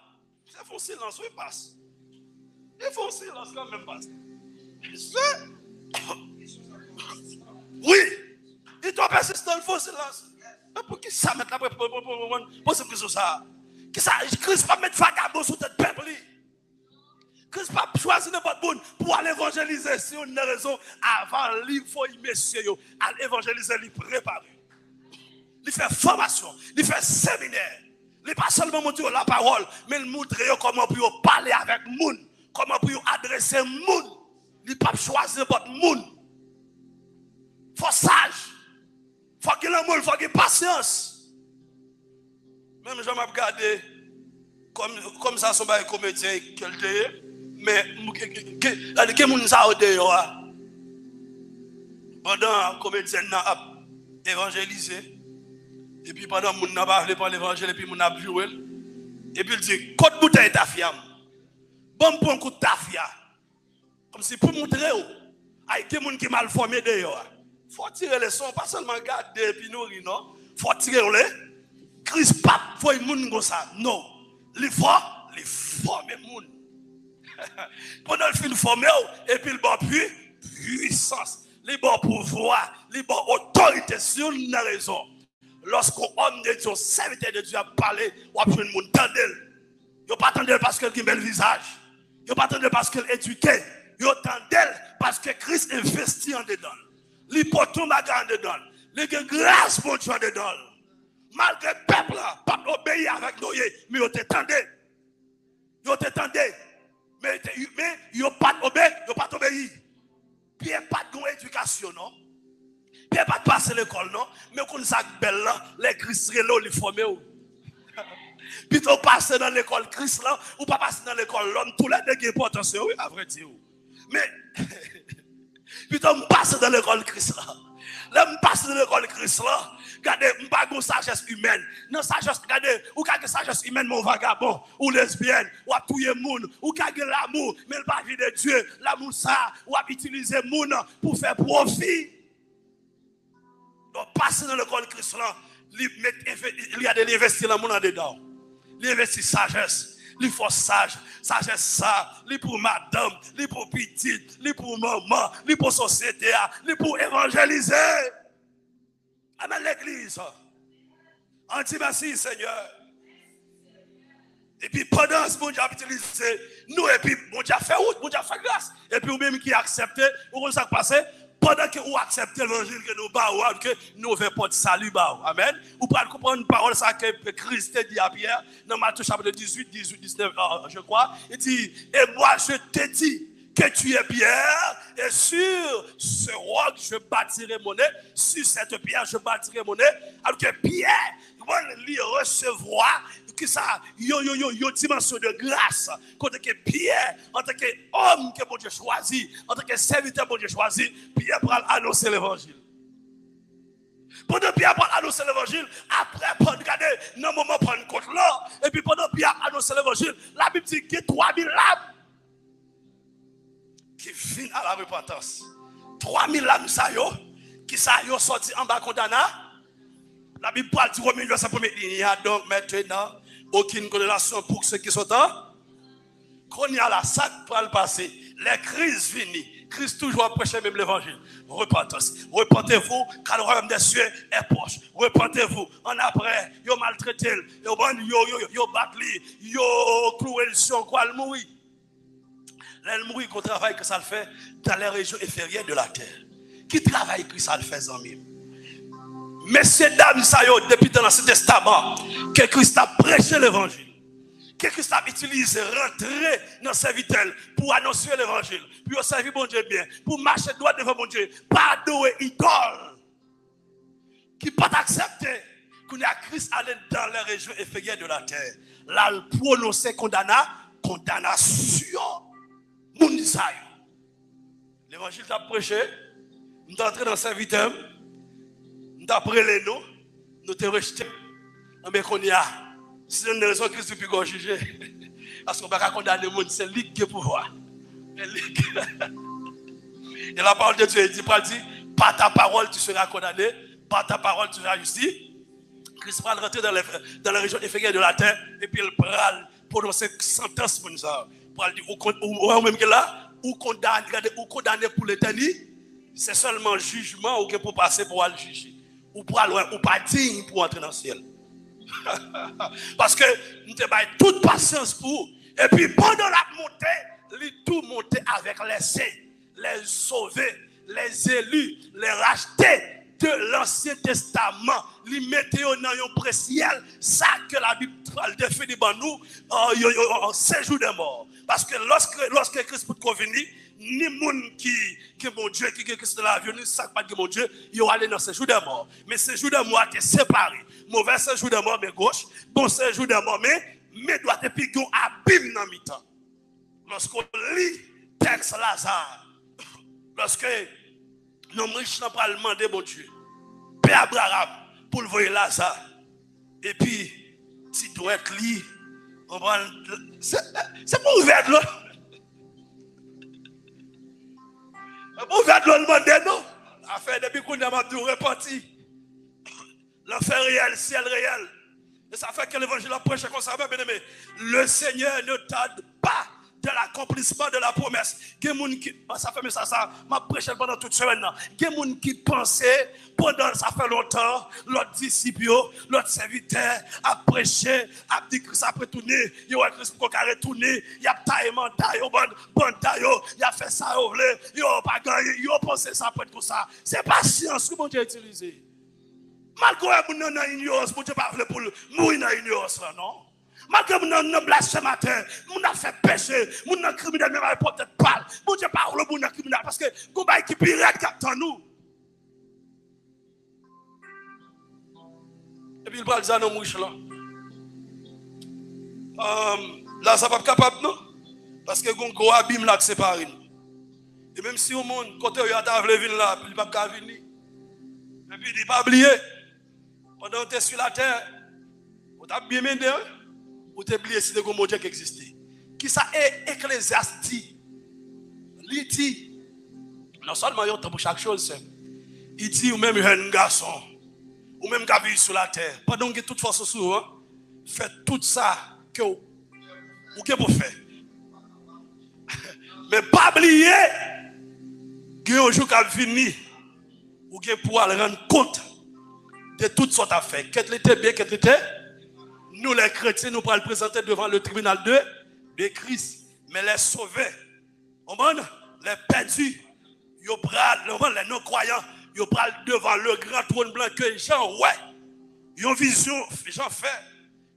C'est font silence, oui, passe. Il faut silence quand même, passe. Oui. Il doit persister, il faut silence. Mais pour qui ça mettre la pour cette question ça? Qui ça? Christ pas mettre vagabond sur tête peuple. Christ pas choisir n'importe bon pour aller évangéliser. Si on a raison, avant, il faut y messieurs, aller évangéliser, il préparer. Il fait formation, il fait séminaire. Il pas seulement montrer la parole, mais il montre comment pour parler avec les gens, comment pour adresser les gens. Il pas choisir votre monde. Il faut sage. Il faut qu'il y ait l'amour, il faut qu'il y ait patience. Même je m'ai regardé comme ça, son bail comédien qu'elle était. Mais quel monde ça a été pendant comédien a évangélisé. Et puis pendant que n'a pas parlé l'évangile, et puis mon a joué. Et puis il dit, côte bouteille ta fiam. Bon pour un coup de ta fiam. Comme si pour montrer, il y a des gens qui sont mal formés d'ailleurs. Il faut tirer les sons, pas seulement garder et puis nourrir, non. Il faut tirer les. Christ pape, il faut les gens comme ça. Non. Il faut les former les gens. Pendant le film formé, et puis le bon puissance, le bon pouvoir, le bon autorité sur la raison. Lorsqu'un homme de Dieu, serviteur de Dieu a parlé, ou a pris le monde tendel. Il pas tendel parce qu'il a un bel visage. Il pas tendel parce qu'il est éduqué. Il tendel parce que Christ investit en dedans. Il porte tout bagarre en dedans. Il a une grâce pour Dieu en dedans. Malgré le peuple, pas obéir avec nous, mais il t'attendait. Il t'attendait. Mais il n'a pas obéi. Puis il n'a pas d'éducation, non? Puis il n'a pas de passer l'école, non? Mais quand ça belle là, les Christ les formés. Puis tu passes dans l'école Christ là, ou pas passer dans l'école l'homme, tous les deux ont potentiel, oui, à vrai dire. Mais, puis tu passes dans l'école Christ là. Là, je passe dans l'école Christ là. Regardez, je n'ai pas de sagesse humaine. Non, sagesse, regardez, ou qu'à sagesse humaine, mon vagabond, ou lesbienne, ou à tout le monde, ou qu'à l'amour, mais le papier de Dieu, l'amour ça, ou à utiliser le monde pour faire profit. Donc, passer dans l'école Christ là, il y a de l'investir dans le monde dedans. L'investir sagesse. Il faut sage, sagesse ça, il pour madame, il pour petite, il pour maman, il pour société, il pour évangéliser. Amen l'église. On dit merci Seigneur. Et puis pendant ce bon Dieu a utilisé nous, et puis bon Dieu a fait route, bon Dieu a fait grâce. Et puis vous-même qui acceptez, vous voyez ça passer. Pendant que vous acceptez l'évangile que nous baou, que nous faisons pas de salut baou. Amen. Vous pouvez comprendre une parole ça que Christ dit à Pierre dans Matthieu chapitre 18, 19, je crois. Il dit, et moi je te dis que tu es Pierre, et sur ce roc je bâtirai mon nez, sur cette pierre je bâtirai mon nez. Alors que Pierre, il recevoir que ça, yo dimension de grâce, quand que Pierre, en tant qu'homme que bon Dieu choisit, en tant que serviteur bon Dieu choisit, Pierre pour annoncer l'évangile. Pendant Pierre pour annoncer l'évangile, après regardez, dans le moment prendre compte là, et puis pendant Pierre annoncer l'évangile, la Bible dit qu'il y a 3000 lames. qui viennent à la repentance. 3000 âmes qui sont sortis en bas condamnés. La Bible parle du Romain, ça première ligne. Il y a donc maintenant aucune condamnation pour ceux qui sont en. Quand il y a la sac pour le passé, les crises viennent. Christ toujours prêcher même l'évangile. Repentance. Repentez-vous, car le royaume des cieux est proche. Repentez-vous. En après, yo maltraité, yo battu, yo cloué le son, quoi le mourir. Elle mourit qu'on travaille que ça le fait dans les régions inférieures de la terre. Qui travaille que ça le fait en mille. Messieurs, dames, ça y est, depuis dans l'Ancien Testament, que Christ a prêché l'évangile. Que Christ a utilisé, rentrer dans sa vitelle pour annoncer l'évangile, pour servir bon Dieu bien, pour marcher droit devant bon Dieu, pas adorer idole. Qui peut accepter qu'on a Christ allé dans les régions inférieures de la terre. Là, il prononçait condamnation. L'évangile t'a prêché, nous t'es entré dans sa vitelle, nous t'as prélé nous t'es rejeté. Mais qu'on y a. Si on a raison, Christ ne peut pas juger. Parce qu'on ne peut pas condamner le monde, c'est lui qui a le pouvoir. Et la parole de Dieu dit, par ta parole tu seras condamné, par ta parole tu seras justifié. Christ va rentrer dans la région inférieure de la terre et puis il va prononcer sentence pour nous. Pour dire, ou même que là, ou condamné pour l'éternité, c'est seulement jugement ou que pour passer pour aller juger. Ou pas digne pour entrer dans le ciel. Parce que nous avons toute patience pour. Et puis pendant la montée, tout monter avec les saints, les sauvés, les élus, les rachetés de l'Ancien Testament. Les mettez dans un préciel, ça que la Bible définit pour nous en séjour des morts. Parce que lorsque Christ peut convenir, ni monde qui est mon Dieu, qui est de la vie, ni ça pas de mon Dieu, ils vont aller dans ce jour de mort. Mais ce jour de mort est séparé. Mauvais séjour de mort, mais gauche. Bon séjour de mort, mais doit être puis qu'on abîme dans mi-temps. Lorsqu'on lit texte Lazare, lorsque nos riches n'ont pas demandé mon Dieu, Père Abraham, pour le voir Lazare, et puis, si doit être lit, c'est pour ouvrir de l'eau. Pour ouvrir de l'eau, demander non. Affaire depuis qu'on a tout reparti. L'enfer réel, ciel réel. Et ça fait que l'évangile a prêché comme ça, bien aimé. Le Seigneur ne tarde pas de l'accomplissement de la promesse. Ça fait ça m'a prêché pendant toute semaine. Il y a des gens qui pensaient, pendant ça fait longtemps, l'autre disciple, l'autre serviteur a prêché, a dit que ça peut tourner, il y a Christ pour qu'il retourner, il y a taille mandat, il a fait ça, il a pas gagné, il a pensé ça pour tout ça. C'est pas science que mon Dieu a utilisé. Malgré que nous avons une ignorance, mon Dieu pas voulu pour mourir dans l'ignorance, non? Malgré que nous avons blasphémateur, nous avons fait péché, nous avons criminel, nous avons peut-être pas. Mon Dieu pas voulu pour nous criminel parce que nous avons qui pirate qui attend nous. Et puis il parle de ça dans mouche là. Là, ça pas capable, non? Parce que nous avons un gros abîme là qui sépare nous. Et même si au monde, côté où il y a ta venir là, il ne peut pas venir. Et puis il ne pas oublier. Pendant que tu es sur la terre, tu as bien mené, ou tu as oublié si tu as un Dieu qui existait. Qui ça est Ecclésiastique? Il dit, non seulement il y a un temps pour chaque chose, il dit, ou même un garçon, ou même qui vit sur la terre, pendant que toute force sur faites tout ça que vous pouvez faire. Mais pas oublier qu'il y a un jour qui va venir, ou qui pour rendre compte de toutes sortes d'affaires. Qu'est-ce qui était bien, qu'est-ce qui était? Nous les chrétiens, nous pourrons le présenter devant le tribunal de Christ. Mais les sauvés, les perdus, les non-croyants, ils parlent devant le grand trône blanc que Jean, ils ont vision, Jean fait.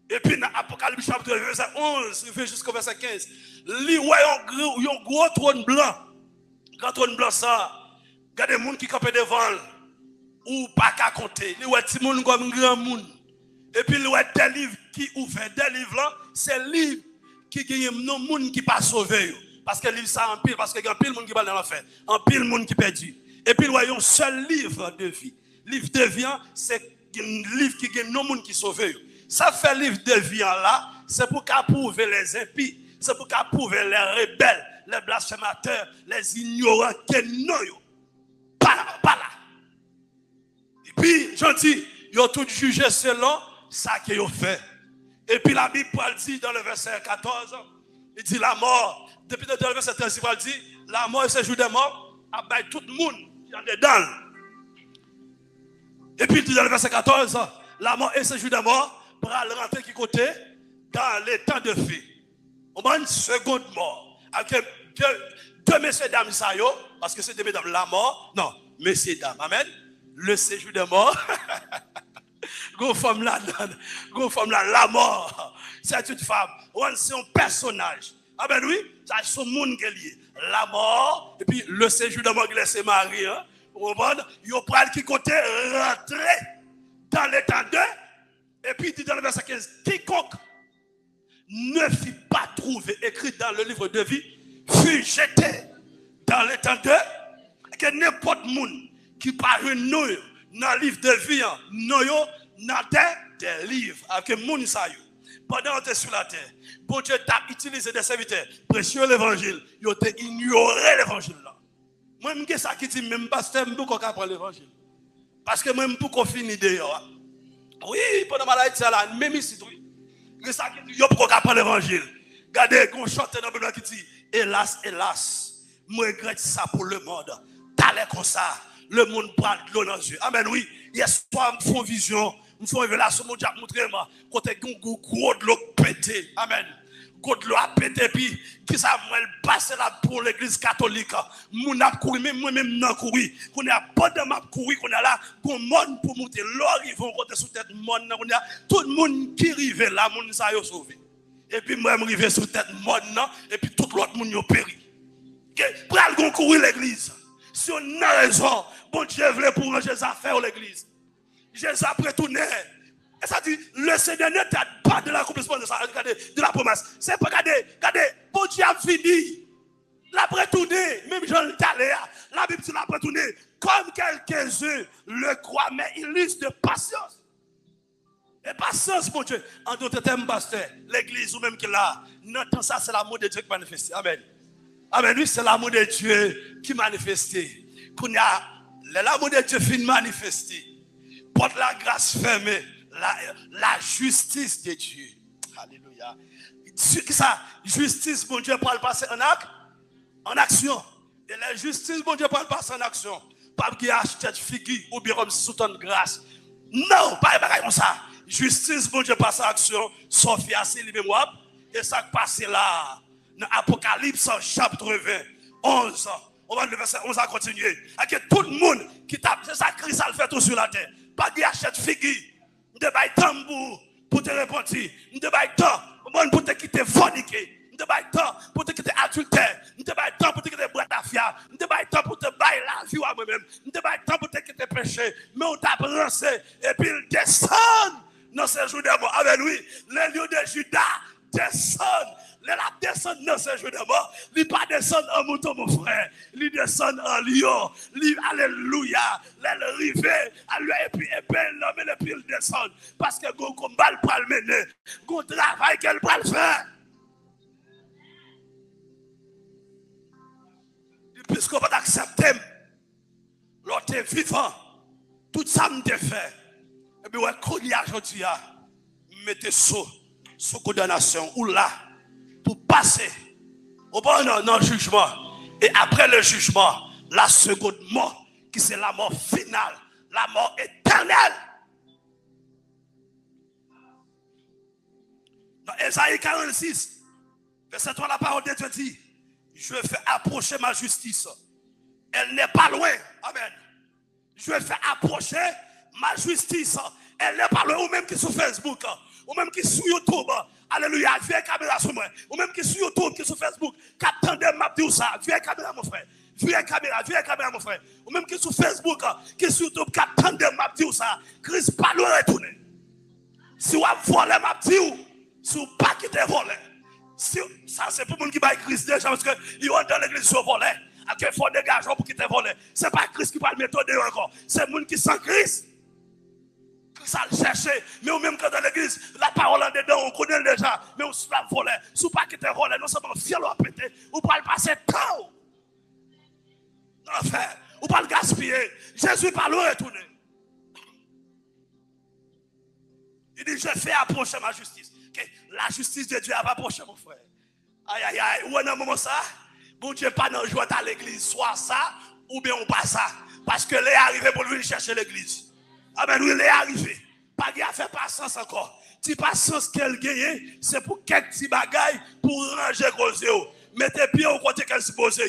Et puis dans Apocalypse chapitre 11, jusqu'au verset 15, ils ont un gros trône blanc. Grand trône blanc, ça, il y a des gens qui campent devant, ou pas qu'à compter. Il y a des gens comme grand monde. Et puis il y a des livres qui ouvrent. Des livres là, c'est des livres qui gagnent nos gens qui ne sont pas sauvés. Parce que les livres ça en pile, parce qu'il y a un pile de monde qui va dans l'enfer. Un pile de monde qui perdu. Et puis il y a un seul livre de vie. Livre de vie, c'est un livre qui gagne nos gens qui sont sauvés. Ça fait livre de vie là, c'est pour qu'approuver les impies, c'est pour qu'approuver les rebelles, les blasphémateurs, les ignorants, que non, pas là. Et puis, gentil, ils ont tout jugé selon ça qu'ils ont fait. Et puis la Bible dit dans le verset 14, il dit la mort, depuis le verset 13, il dit, la mort et ce jour de mort, abat tout le monde qui est dedans. Et puis il dit dans le verset 14, la mort et ce jour de mort, pour rentrer qui côté dans les temps de vie. On a une seconde mort. Avec deux messieurs dames, parce que c'est deux mesdames, la mort, non, messieurs dames, amen. Le séjour de mort. Go femme là, la mort. C'est une femme. C'est un personnage. Ah ben oui, c'est son monde qui est lié. La mort, et puis le séjour de mort qui laisse Marie. Vous comprenez? Il prend qui côté rentrer dans l'état 2. Et puis il dit dans le verset 15, quiconque ne fut pas trouvé écrit dans le livre de vie, fut jeté dans l'état 2. Que n'importe monde qui parle nous dans le livre de vie, nous dans des livres avec le monde ça yo. Pendant qu'on était sur la terre, bon Dieu t'a utilisé des serviteurs précieux l'évangile, ils ont ignoré l'évangile là. Moi je ça qui dit même pasteur me pour qu'on apprend l'évangile. Parce que même pour qu'on finisse dehors. Oui, pendant maladie ça là, même ici oui. C'est ça qui dit yo pour qu'on apprend l'évangile. Regardez qu'on chante dans Bible qui dit hélas hélas, moi regrette ça pour le monde. T'allais comme ça, le monde prend de l'eau dans les yeux. Amen oui, hier soir me font vision. Nous faisons révélation, mon Dieu a montré moi, côté gros de l'eau pété. Amen. Gros de l'eau a pété, puis qui ça m'a passé là pour l'église catholique. Mon a couru, même moi-même n'a couru. Qu'on a pas de m'a couru, qu'on a là, qu'on monde pour monter. L'eau arrive, on côté sous tête, monde, on a tout le monde qui arrive là, mon ça y sauvé. Et puis moi, je arrive sous tête, monde, et puis tout l'autre monde y a péri. Pour aller courir l'église. Si on a raison, bon Dieu voulait pour ranger les affaires à l'église. Jésus a retourné. Et ça dit, le Seigneur ne t'aide pas de l'accomplissement de la promesse. C'est pas, regardez, bon Dieu a fini. La retourné, même Jean le Talé, la Bible dit la retourné. Comme quelques-uns le croient, mais il liste de patience. Et patience, mon Dieu. En d'autres termes, pasteur, l'église ou même qui là, n'entend ça, c'est l'amour de Dieu qui manifeste. Amen. Amen, oui, c'est l'amour de Dieu qui manifeste. Quand il y a l'amour de Dieu fin manifesté. Porte la grâce fermée, la justice de Dieu. Alléluia. Ça, justice, mon Dieu, pour le passer en action. Et la justice, mon Dieu, pour le passer en action. Pas qu'il achète figure ou bien comme sous ton grâce. Non, pas comme ça. Justice, mon Dieu, passe en action. Sophie a ses mémoires. Et ça passe là. Dans Apocalypse, chapitre 20, 11. On va le verset 11 à continuer. Avec tout le monde qui tape, c'est ça, Christ a le fait tout sur la terre. Pas d'y achète figure, de bail tambour pour te répondre, de bail temps pour te quitter forniquer, de bail temps pour te quitter adultère, de bail temps pour te quitter boîte à fiar, de bail temps pour te bail la vie à moi-même, de bail temps pour te quitter péché, mais on t'a brancé et puis il descend dans ce jour de mort. Avec lui, les lieux de Judas descendent. La descend dans ce jour de mort, il ne pas descendre en mouton, mon frère. Il descend en lion. Alléluia. Il arrive à lui et puis l'homme et puis il descend. Parce que le combat le pas le mener. Le travail qu'elle va le faire. Puisqu'on va accepter, l'autre est vivant. Tout ça me fait. Et puis, quand il y a aujourd'hui, mettez sous condamnation ou là. Pour passer au bon non jugement. Et après le jugement, la seconde mort, qui c'est la mort finale, la mort éternelle. Dans Ésaïe 46, verset 3, la parole de Dieu dit, je vais faire approcher ma justice. Elle n'est pas loin. Amen. Je vais faire approcher ma justice. Elle n'est pas loin. Ou même qui sur Facebook, ou même qui sur YouTube. Alléluia, viens caméra sur moi. Ou même qui sur YouTube, qui sur Facebook, qui attendait m'a dit ça. Viens caméra, mon frère. Viens caméra, mon frère. Ou même qui sur Facebook, qui sur YouTube, qui attendait m'a dit ça. Christ pas le retourner. Si vous avez volé, m'a dit, si vous pas qui te volé. Ça, c'est pour les gens qui baillent Christ déjà, parce qu'ils vont dans l'église sur volé. Il faut dégager pour qui te volé. Ce n'est pas Christ qui va le mettre dehors encore. C'est les gens qui sont Christ. Ça le chercher, mais ou même quand dans l'église, la parole en dedans, on connaît déjà, mais on se la voler. Si on pas quitter voler, non seulement fier ou péter, ou pas le passer temps. Enfin, ou pas le gaspiller. Jésus pas le retourner. Il dit, je fais approcher ma justice. Okay. La justice de Dieu a pas approché, mon frère. Aïe, aïe, aïe. Ou dans un moment ça, bon Dieu pas dans joie à l'église, soit ça, ou bien on pas ça. Parce que l'est arrivé pour venir chercher l'église. Amen, oui, l'est arrivé. Pas de faire patience encore. Si patience qu'elle gagne, c'est pour quelques petits bagailles pour ranger cause. Mettez pied au côté qu'elle se pose.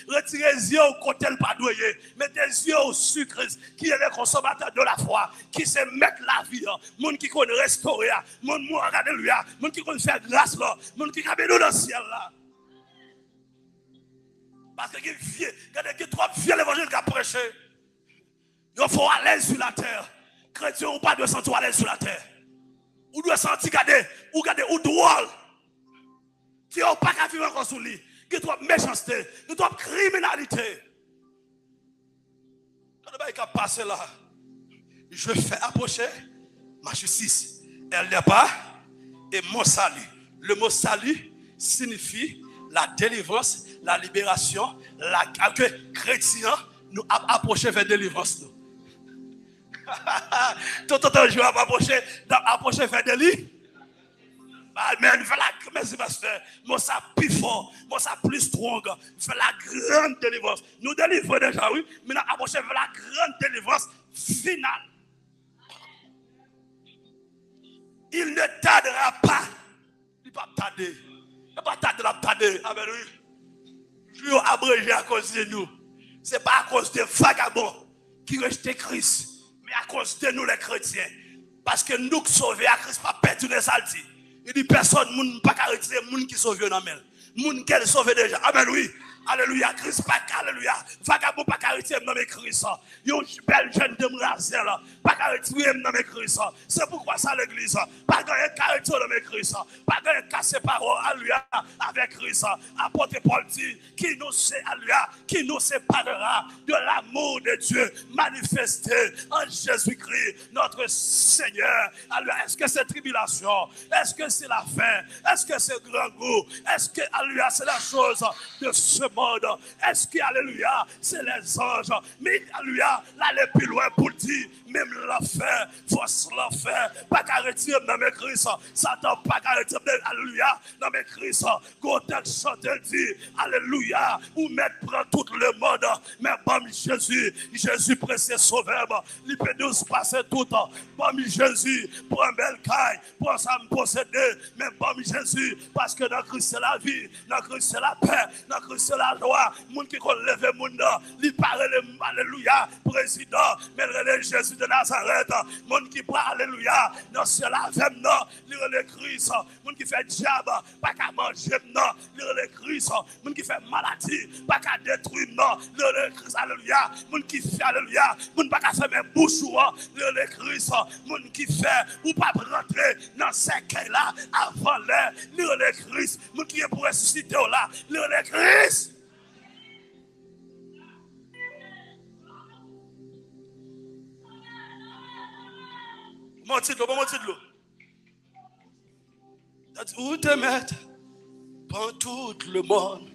Retirez les yeux au côté le pas doué. Mettez les yeux au sucre qui est le consommateur de la foi. Qui se mettre la vie. Monde qui connaît restaurer. Monde qui regarde lui. Monde qui connaît faire grâce là. Monde qui cabe dans le ciel là. Parce que il y a trop vieux l'évangile qui a prêché. Il faut aller sur la terre. Chrétien ou pas de sentir aller sur la terre. Ou doit sentir garder ou drôle. Qui n'a pas qu'à vivre encore sous lui. Qui doit méchanceté, qui doit criminalité. Quand le bail qui a passé là, je fais approcher ma justice. Elle n'est pas et mon salut. Le mot salut signifie la délivrance, la libération, que chrétien nous approcher vers délivrance. Tout le jour approcher vers délivrance. Amen. Merci, pasteur. Moi, ça plus fort. Moi, ça plus strong. Fait la grande délivrance. Nous délivrons déjà, oui. Mais nous approchons vers la grande délivrance finale. Il ne tardera pas. Il ne va pas tarder. Il ne va pas tarder. Amen, oui. Je vais abréger à cause de nous. Ce n'est pas à cause des vagabonds qui rejettent Christ, mais à cause de nous, les chrétiens. Parce que nous qui sauvons à Christ, pas perdre les saltis. Il dit personne ne peut pas retirer les gens qui sont sauvés dans le monde qui sont sauvés déjà. Amen, oui. Alléluia. Christ pas alléluia. Vagabond pas retirer dans mes Christ. Yon belle jeune demoiselle pas retirer dans mes Christ. C'est pourquoi ça l'église. Pas gagner caractère dans mes Christ. Pas gagner casser parole alléluia avec Christ. Apôtre Paul dit qui nous sait alléluia, qui nous séparera de l'amour de Dieu manifesté en Jésus-Christ notre Seigneur. Alléluia. Est-ce que c'est tribulation? Est-ce que c'est la faim? Est-ce que c'est grand goût? Est-ce que alléluia c'est la chose de ce monde? Est-ce que alléluia c'est les anges? Mais alléluia l'aller plus loin pour dire même l'enfer, force l'enfer, pas qu'à retirer dans mes Christ, Satan pas qu'à retirer alléluia dans mes Christ. Quand elle chante dit alléluia ou mettre prend tout le monde, mais bon Jésus précieux sauveur, il peut nous passer tout bon Jésus pour un bel caille, pour ça me posséder, mais bon Jésus parce que dans Christ c'est la vie, dans Christ c'est la paix, dans Christ c'est la loi. Moun qui qu'on lève moun li parle alléluia président, mais le Jésus de Nazareth, moun qui parle alléluia dans ciel avec non, le Christ, moun qui fait diable pas qu'à manger non, le Christ, moun qui fait maladie pas qu'à détruire non, le Christ alléluia, moun qui fait alléluia, moun pas qu'à fermer bouche le Christ, moun qui fait ou pas rentrer dans ces là avant l'heure, le Christ, moun qui est pour ressusciter là, le Christ. Mon titre, bon titre. Où te mettre pour tout le monde.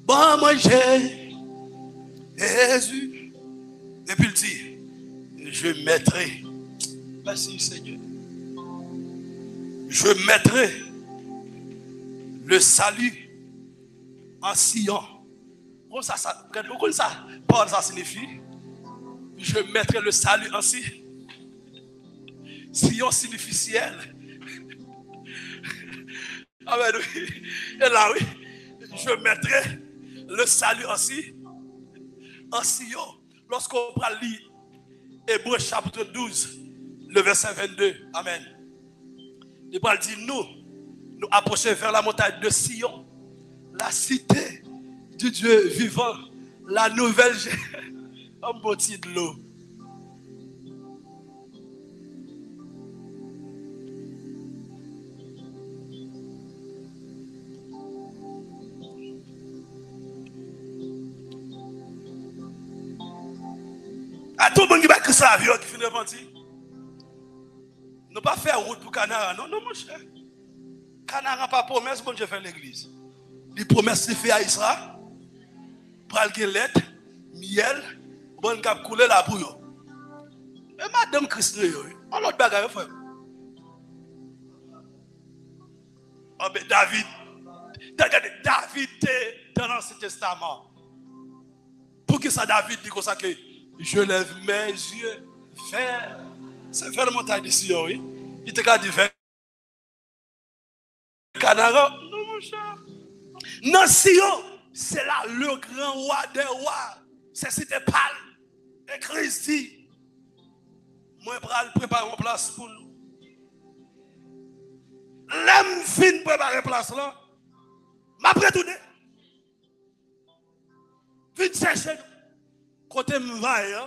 Bon manger, Jésus. Et puis il dit, je mettrai, merci Seigneur, je mettrai le salut en Sion. Comment ça, Paul, ça signifie? Je mettrai le salut en Sion. Sion signifie ciel. Ah ben oui. Et là oui, je mettrai le salut aussi en Sion. Lorsqu'on va lire Hébreux chapitre 12, le verset 22. Amen. Il va dire nous approcher vers la montagne de Sion, la cité du Dieu vivant, la nouvelle un beau de l'eau. À tout le monde qui va créer sa vie, qui finit de mentir. Nous pas faire route pour Canara. Non, non, mon cher. Canara pas promesse, bon Dieu fait l'église. Les promesses de fait à Israël. Pral gen lettre, miel, bon cap couler la pour yo. Mais madame Christ yo, on l'autre bagaille frère. Oh ben David, regardez, David était dans l'Ancien Testament. Pour que ça David dit comme ça que je lève mes yeux vers, c'est vers la montagne de Sion, oui. Il te dit vers Canara. Non mon cher. Non Sion. C'est là le grand roi des rois. C'est c'était Paul. Et Christ dit, moi je prépare une place pour nous. L'homme fin préparer place là. M'a prétourné. Vite chercher. Côté m'vaille.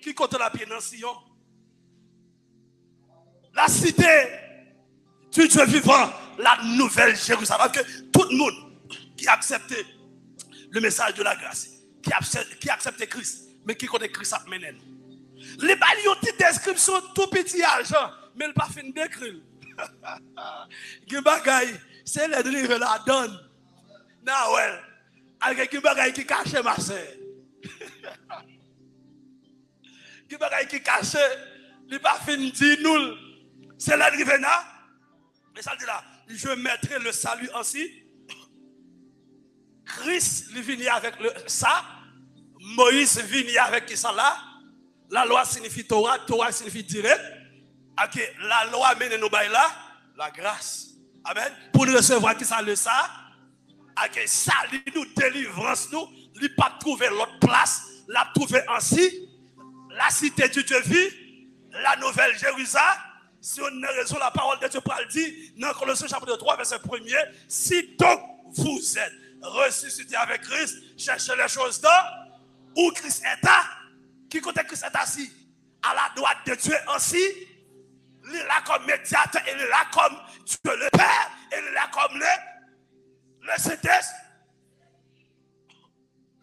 Qui côté la pied dans Sion. La cité du Dieu vivant, la nouvelle Jérusalem. Parce que tout le monde qui a accepté le message de la grâce, qui a accepté Christ, mais qui connaît Christ a mené. Les balles ont une description tout petit argent, mais il pas fin d'écrire. C'est le drive la donne. Non, ouais. Avec un bagay qui cache ma sœur. Un bagay qui cache, il pas fin dit nous. C'est le drive là. Mais ça dit là, je mettrai le salut ainsi. Christ il vient avec ça. Moïse vient avec ça là. La loi signifie Torah, Torah signifie direct. Okay. La loi mène nous là, la grâce. Amen. Pour nous recevoir qui ça le ça. Okay. Ça nous délivrance nous, il pas trouver l'autre place, l'a trouvé ainsi. La cité du Dieu vit, la nouvelle Jérusalem. Si on a raison, la parole de Dieu parle dit dans Colossiens chapitre 3 verset 1er, si donc vous êtes ressuscité avec Christ, cherchez les choses là où Christ est à, qui côté Christ est assis, à la droite de Dieu ainsi, il est là comme médiateur, il est là comme Dieu le Père, il est là comme le Saint-Esprit.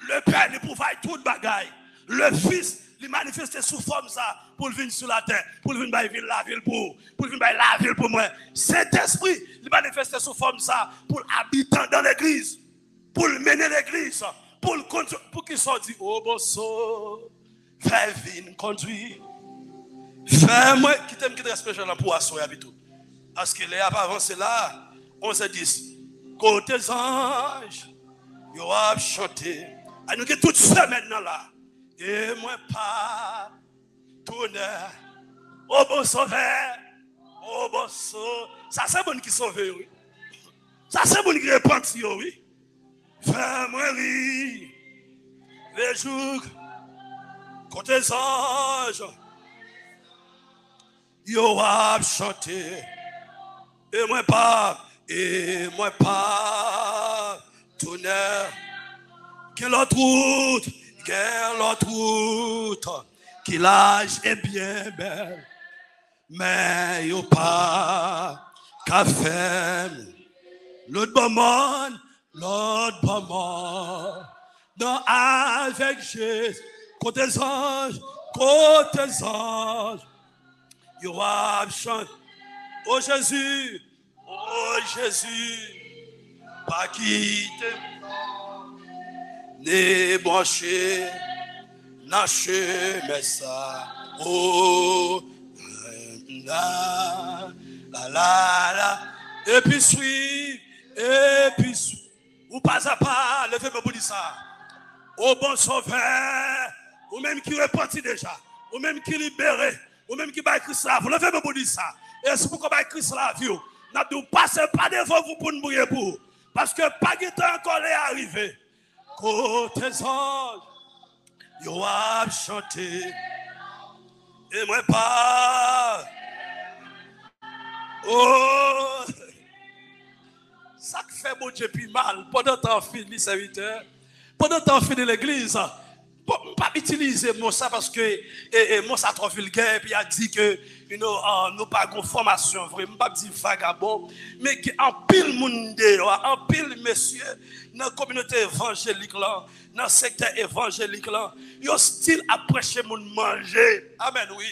Le Père il provide toute bagaille, le Fils il manifeste sous forme ça pour venir sur la terre, pour venir la ville pour venir la ville pour moi. Saint-Esprit il manifeste sous forme ça pour habiter dans l'église, pour mener l'église, pour qu'ils soient dit oh bosso, fais vin conduire. Fais-moi qui t'aime qui te respecte là pour asseoir tout. Parce que les pas avancé là, on se dit côté anges, yo a chanté. Et nous qui toute semaine là. Et moi pas tourner. Oh bon sauveur. Oh bon sauveur. Ça c'est bon qui sauve oui. Ça c'est bon qui repentit oui. Fais-moi rire. Les jours côté anges. Yo a chanté. Et moi pas tourner. Quelle autre route? Quelle autre route? Qui l'âge est bien belle. Mais yo pas qu'à faire. L'autre bon monde. Non, avec Jésus. Côté anges. Yo a chanté. Oh Jésus. Pas quitter. Ne branché, naché, mais ça, oh, la, et puis suivre, ou pas à pas, levez-moi pour dire ça, oh bon sauveur, ou même qui repentit déjà, ou même qui libéré, ou même qui bat Christ la vie, levez-moi pour dire ça, et c'est pourquoi bat Christ la vie, nous ne passons pas devant vous pour nous briller pour, parce que pas de temps encore est arrivé. Côté anges, yo a chanté, et moi pas. Oh, ça fait bon Dieu plus mal. Pendant temps fini serviteur, pendant temps fini l'église, pas utiliser moi ça parce que moi ça trop vulgaire puis il a dit que nous pas de formation vraiment pas dire vagabond mais qui en pile monde en pile messieurs dans la communauté évangélique là dans le secteur évangélique là yo style à prêcher monde manger amen oui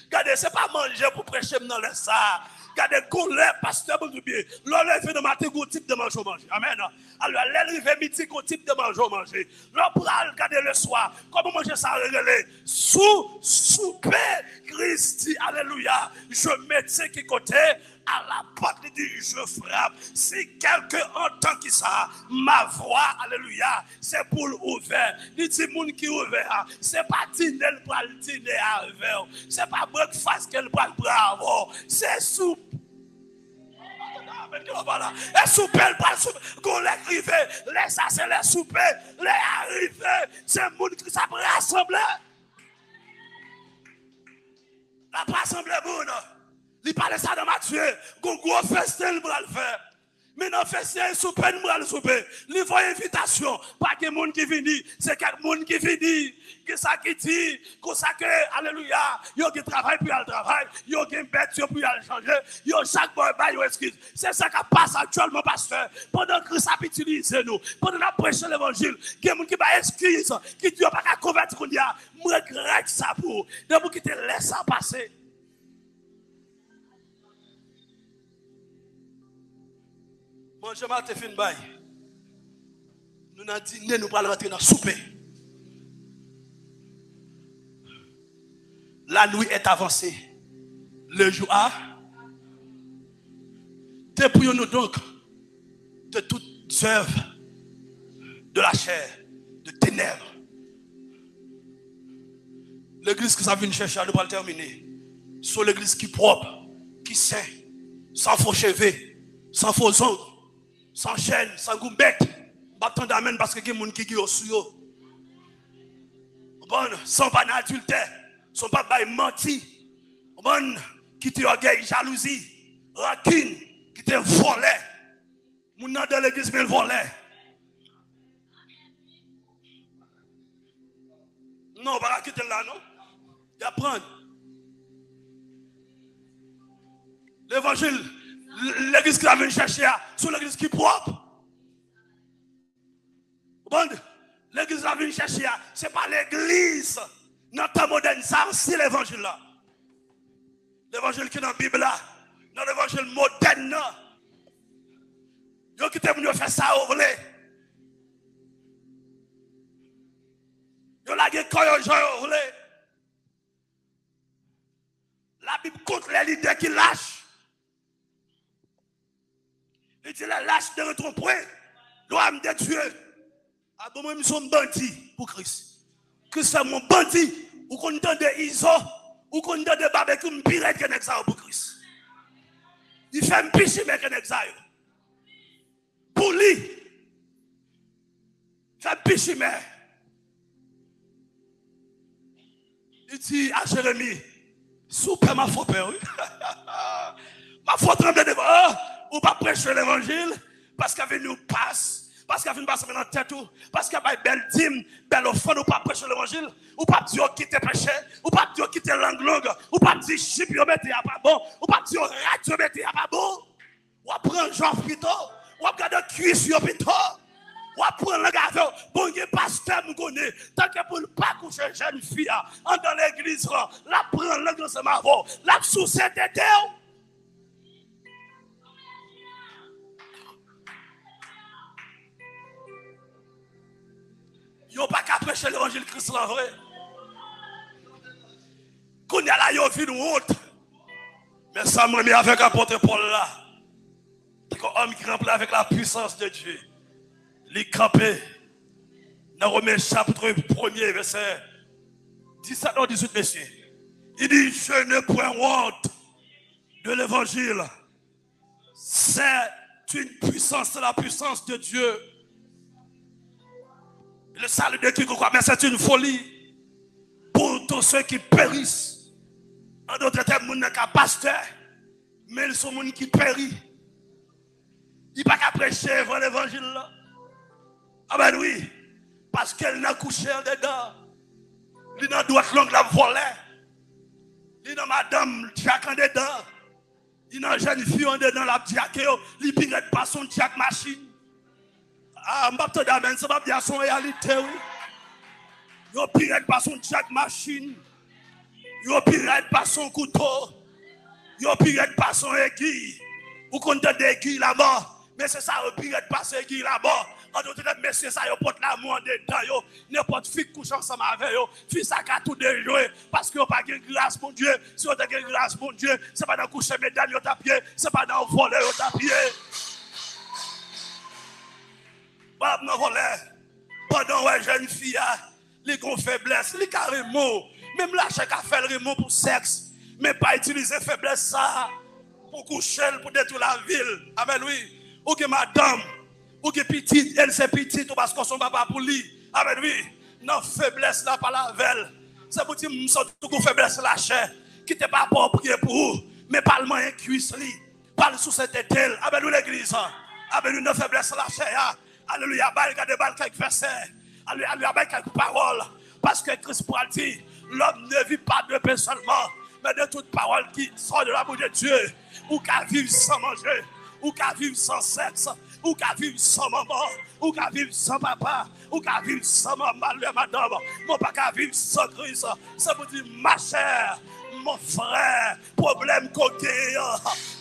Regardez, ce n'est pas manger pour prêcher dans le ça. Regardez, qu'on lève, pasteur, bon bien. L'on fait de matin, qu'on type de manger. Amen. Alors, l'élève midi, qu'on type de manger. L'on pour regarder le soir. Comment manger ça, regarder. Souper, Christ dit, alléluia. Je mets ce qui côté. À la porte, il dit, je frappe. Si quelqu'un entend qui ça, ma voix, alléluia, c'est pour l'ouvert. Il dit, moun qui ouvert, c'est pas dîner pour le dîner avec. C'est pas breakfast qu'elle prend bravo. C'est soupe. Et souper, qu'on l'arrive, les ça c'est les souper, les arrivés, c'est moun qui ça peut rassembler. La pas rassembler moun. Il parle ça dans Matthieu, qu'on gros festin pour le faire. Mais dans le festin, souper, nous allons souper. Il faut invitation, pas que monde qui vient, c'est quelqu'un monde qui vient, qui ça qui dit, qu'on ça que, alléluia, il y a un travail pour le travail, il y a un bête pour le changer, il y a chaque fois un excuse. C'est ça qui passe actuellement, pasteur. Pendant que Christ a utilisé nous, pendant qu'on prêche l'évangile, il y a des gens qui ont excuse, qui disent pas qu'à convertir qu'on y a, je regrette ça pour, de vous qui te laissent ça passer. Je m'ai fait une baille. Nous avons dîné, nous allons rentrer dans le souper. La nuit est avancée. Le jour a. Dépouillons-nous donc de toutes œuvres de la chair, de ténèbres. L'église que ça vient chercher, nous allons terminer. Sur l'église qui est propre, qui saint, sans faux cheveux, sans faux ongles. Sans chaîne, sans goumbette, pas d'amen parce que il y a des gens qui sont sur eux. Bon, sans pas d'adultère, sans pas de menti. Bon, qui te orgueil, jalousie, rancune, qui te volé. Mon nom de l'église, mais volé. Non, pas quitter là, non. Il apprend. L'évangile. L'église qui la vient chercher, c'est l'église qui est propre. Bon, l'église qui la vient chercher, ce n'est pas l'église. Dans temps moderne, ça c'est l'évangile là. L'évangile qui est dans la Bible là. Dans l'évangile moderne là. Yo qui t'aime faire ça au volet. Yo la gueule quand yo volet. La Bible contre les leaders qui lâchent. Il dit la lâche de retromper, l'homme de Dieu. Ah bon, moi, je suis un bandit pour Christ. Christ c'est mon bandit. Ou qu'on donne des ISO, ou qu'on donne des barbecue, je pire qu'un examen pour Christ. Il fait un péché avec un examen. Pour lui, il fait un péché, mais. Il dit à Jérémie, soupe ma faute, père. Ma faute tremble devant. Ou pas prêcher l'évangile parce qu'avec nous passe, parce qu'avec nous passe dans la tête, parce qu'avec belle dîme, belle offrande, ou pas prêcher l'évangile, ou pas dire quitter péché, ou pas dire quitter langue longue, ou pas dire chip, yo mette à pas bon, ou pas dire rat, yo mette à pas bon, ou prendre Jean plutôt, ou garder cuisse, yo plutôt, ou prendre le gars, bon, il pasteur, me connaît, tant que pour ne pas coucher jeune fille, en dans l'église, la prendre le grand semavo, la sous cette terre. Yo pas qu'à prêcher l'évangile Christ là vrai. Qu'on y a là yo vu nous honte. Mais ça me met avec l'apôtre Paul là. Qui est homme qui remplit avec la puissance de Dieu. Il campé dans Romains chapitre 1er verset 17 ou 18 messieurs. Il dit je ne prends honte de l'évangile. C'est une puissance, c'est la puissance de Dieu. Le salut de qui croit, mais c'est une folie pour tous ceux qui périssent. En d'autres termes, ils ne sont pas pasteurs, mais ils sont des gens qui périssent. Ils ne sont pas qu'à prêcher l'évangile là. Ah ben oui, parce qu'elle n'a couché en dedans. Il n'a droite longue la volée. Il n'a madame Jack en dedans. Il n'a jeune fille en dedans la Jack. Il ne pirate pas son Jack machine. Ah, je ne sais pas si c'est pas son réalité. Il ne pirate pas son Jack machine. Yo pirate pas son couteau. Yo pirate pas son aiguille. Ou qu'on donne des aiguilles là-bas. Mais c'est ça, yo pirate pas son aiguille là-bas. En d'autres termes, messieurs, ça, yo porte l'amour en dedans, yo. N'importe qui couche ensemble avec yo. Fille, ça a tout déjoué. Parce que yo pas de grâce, mon Dieu. Si yo pas de grâce, mon Dieu, c'est pas dans coucher mesdames, yo tapier. C'est pas dans voler, yo tapier. Pas dans voler. Pendant ouais, jeune fille, les gon faiblesse, les carrément. Même là, chacun fait le remous pour sexe. Mais pas utiliser faiblesse ça pour coucher, pour détruire la ville. Amen, oui. Ou que madame, ou que petite, elle c'est petite, ou parce qu'on son papa pour lui. Amen, oui. Non, faiblesse là, pas la velle. C'est pour dire, nous sommes tout faiblesse la chair. Qui t'es pas pour prier pour vous, mais pas le moyen cuisse li. Parle sous cette ételle. Amen, oui, l'église. Amen, oui, non, faiblesse la chair. Alléluia, regardez quelques versets. Alléluia, quelques paroles. Parce que Christ pourra dire, l'homme ne vit pas de pain seulement, mais de toute parole qui sort de la bouche de Dieu. Ou qu'à vivre sans manger, ou qu'à vivre sans sexe, ou qu'à vivre sans maman, ou qu'à vivre sans papa, ou qu'à vivre sans maman, madame, non pas qu'à vivre sans Christ. Ça veut dire, ma chère, mon frère, problème côté,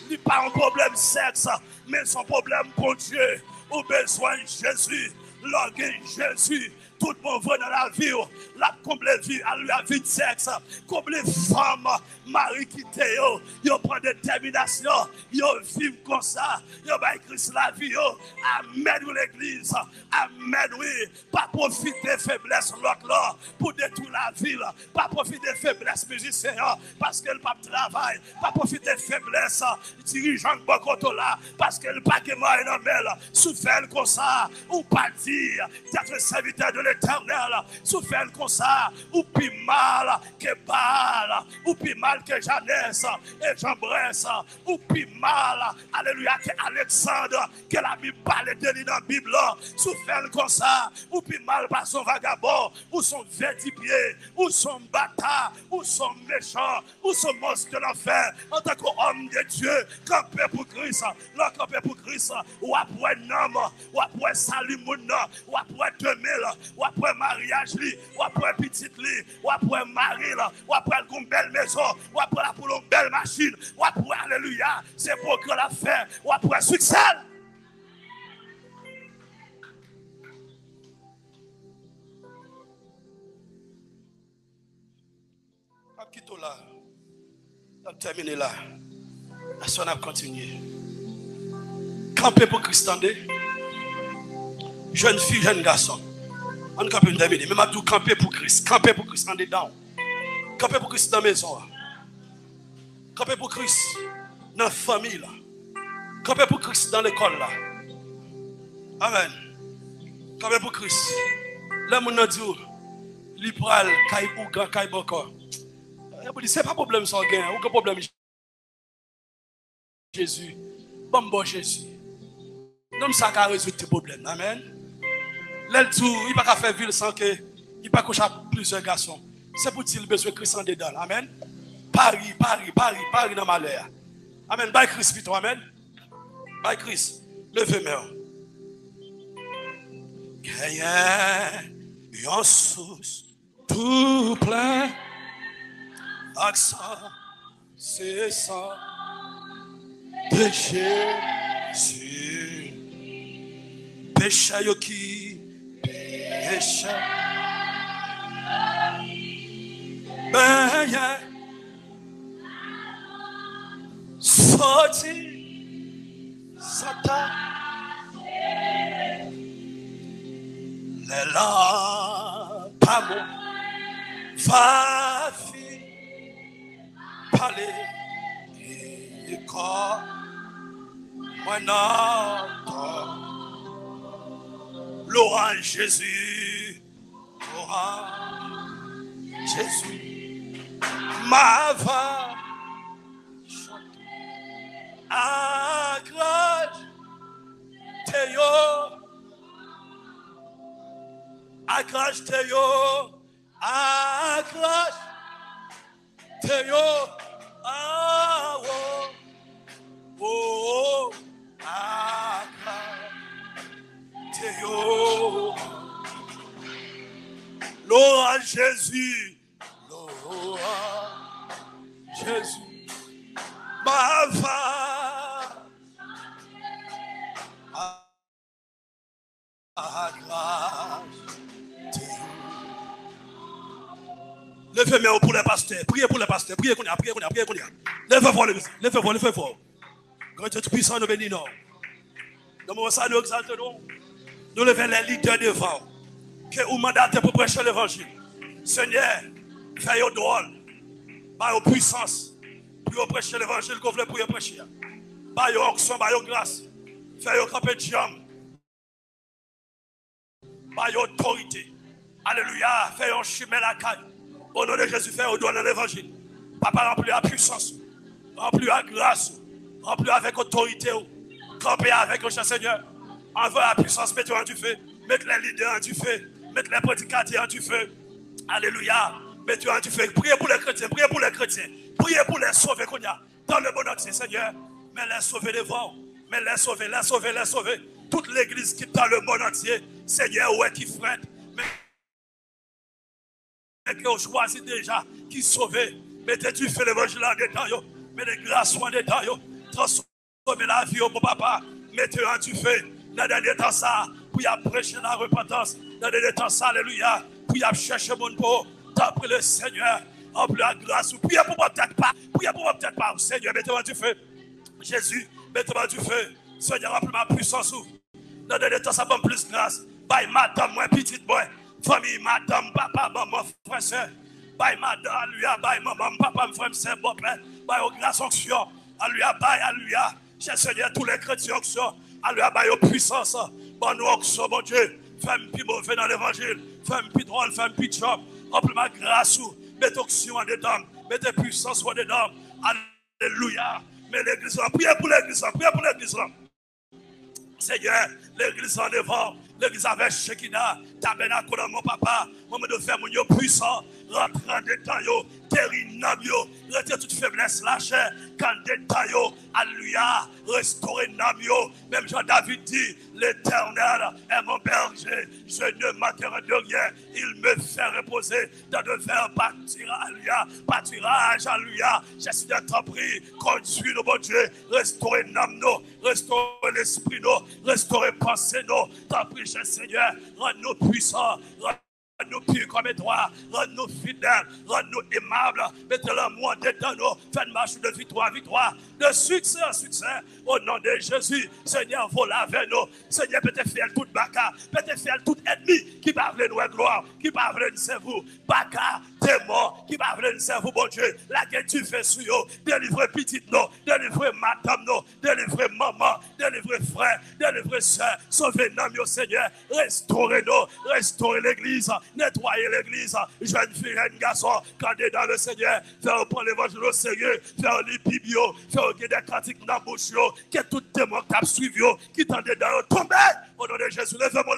n'est pas un problème sexe, mais son problème pour Dieu. Au besoin de Jésus, l'orgueil Jésus. Tout le monde va dans la vie, la comble vie, à la vie de sexe, comme les femmes, mari qui yo, yo prend détermination, yo vivent comme ça, yo va écrire la vie, yo. Amen, ou l'église, amen, oui. Pas profiter de faiblesse l'autre là, pour détruire la ville, pas profiter de faiblesse musicien, parce qu'elle pas travail, pas profiter de faiblesse dirigeant de Bokoto là, parce qu'elle pas que moi et elle, souffert comme ça, ou pas dire, d'être serviteur de l'Éternel, souffert comme ça, ou plus mal que Baal, ou plus mal que Jeannès et Jean-Bresse, ou plus mal, alléluia, que Alexandre, que la Bible parle de lui dans la Bible, souffert comme ça, ou plus mal par son vagabond, ou son verdipied, ou son bâtard, ou son méchant, ou son monstre de l'enfer, en tant qu'homme de Dieu, campé pour Christ, là, campé pour Christ, ou après un homme, ou après salut mon nom, ou après 2000, ou après mariage, ou après petite, ou après mari, ou après une belle maison, ou après une belle machine, ou après alléluia, c'est pour que la fait, ou après succès. Quitte là, on termine là. On a continué. Camper pour Christ, jeune fille, jeune garçon. On campe une terminer. Même à tout camper pour Christ. Camper pour Christ en dedans. Camper pour Christ dans la maison. Camper pour Christ dans la famille. Camper pour Christ dans l'école. Amen. Camper pour Christ. Là, mon dit, l'ipral, caille ou grand, caille boko. C'est pas problème sans gain. Aucun problème. Jésus. Bon Jésus. Non, ça va résoudre tes problèmes. Amen. L'elle tout, il ne peut pas faire ville sans que il ne peut pas coucher plusieurs garçons. C'est pour dire le besoin de Christ en dedans. Amen. Paris dans malheur. Amen. Bye Christ, plutôt. Amen. Bye Christ. Levez-moi. Gagnez en source tout plein. Accent, c'est ça. De Jésus. Péché qui péché. Ben y'a sorti Satan. Les lampes pas mon va parler et corps. Moi non. L'orange Jésus, l'orange Jésus, ma va accroche Théo, accroche Théo, accroche Théo, ah oh, oh, accroche Théo, l'orange Jésus, l'orange Levez-moi pour les pasteurs. Priez pour les pasteurs. Priez qu'on y a. Levez fort l'église. Levez fort. Grand Dieu puissant, nous bénissons. Dans mon ça, nous exaltons. Nous levons les leaders devant. Que vous mandatez pour prêcher l'évangile. Seigneur, faites drôle. Par puissance. Pour prêcher l'évangile qu'on voulait pour prêcher. Par onction, par grâce. Faites camper de jambe. Par autorité. Alléluia. Faites un chemin la caille. Au nom de Jésus, faites au doigt de l'évangile. Papa, remplis la puissance. Remplis la grâce. Remplis avec autorité. Camper avec le Seigneur. Envoie la puissance, mettez en du feu. Mettez les leaders en du feu. Mettez les prédicateurs en du feu. Alléluia. Mettez en du feu. Priez pour les chrétiens. Priez pour les chrétiens. Priez pour les sauver qu'on y a. Dans le bon entier, Seigneur. Mais les sauver devant. Mais les sauver, les sauver, les sauver. Toute l'église qui est dans le monde entier. Seigneur, où est qui frette. Mais que vous choisissez déjà qui sauve. Mettez du feu l'évangile en détail. Mettez grâce en détail. Transformez la vie au mon papa. Mettez en du feu. Dans le dernier temps ça, pour y prêcher la repentance. Dans le dernier temps ça, alléluia. Pour y chercher mon beau. D'après le Seigneur. En plus la grâce. Priez pour moi peut-être pas. Priez pour moi peut-être pas. Seigneur, mettez-moi du feu. Jésus, mettez-moi du feu. Seigneur, remplis ma puissance. Dans le dernier temps ça, donne plus grâce. Bye, madame, moi, petite boy. Famille, madame, papa, maman, frère, soeur. Bye, madame, alléluia. Bye, maman, papa, frère, soeur, bon père. Bye, aux grâces, onction. Alléluia, bye, alléluia. Cher Seigneur, tous les chrétiens, onction. Alléluia, bye, aux puissances. Bon, nous, onction, mon Dieu. Femme, plus mauvais dans l'évangile. Femme, plus drôle, femme, plus job. Remplis ma grâce. Mettez onction en dedans. Mettez puissance en dedans. Alléluia. Mais l'église, priez pour l'église, priez pour l'église. Seigneur, l'église en devant, l'église avec Shekinah, tabernacle dans mon papa, moment de faire mon puissant, rentrer en détail, guérir yo, retirer toute faiblesse, la chair, quand détail, alléluia, restaurer Namio, même Jean-David dit, l'Éternel est mon berger, je ne manquerai de rien, il me fait reposer dans de verts pâturages, alléluia, je suis t'en prie, conduis nous, mon Dieu, restaurer Namno, restaurer l'esprit, restaurer pensée, t'en prie, cher Seigneur, rends-nous puissants, rends-nous purs comme toi, rends-nous fidèles, rends-nous aimables, mettez l'amour dedans nous, faites marche de victoire, de succès en succès, au nom de Jésus, Seigneur, vous lavez nous, Seigneur, peut-être faire toute baka, peut-être faire tout ennemi qui va venir nous gloire, qui va venir nous vous, baka, démon, qui va venir nous vous, bon Dieu, la guerre tu fais sur eux, délivrer petite nous, délivrer madame nous, délivrer maman, délivrer frère, délivrer soeur, sauvez nous, Seigneur, restaurez-nous, restaurez l'église, nettoyez l'église, jeune fille, jeune garçon, quand est dans le Seigneur, faire prendre l'évangile au sérieux, faire les biblios, faire des cantiques dans la bouche, que tout démon qui a suivi, qui tendait dans le tomber, au nom de Jésus, levez-moi.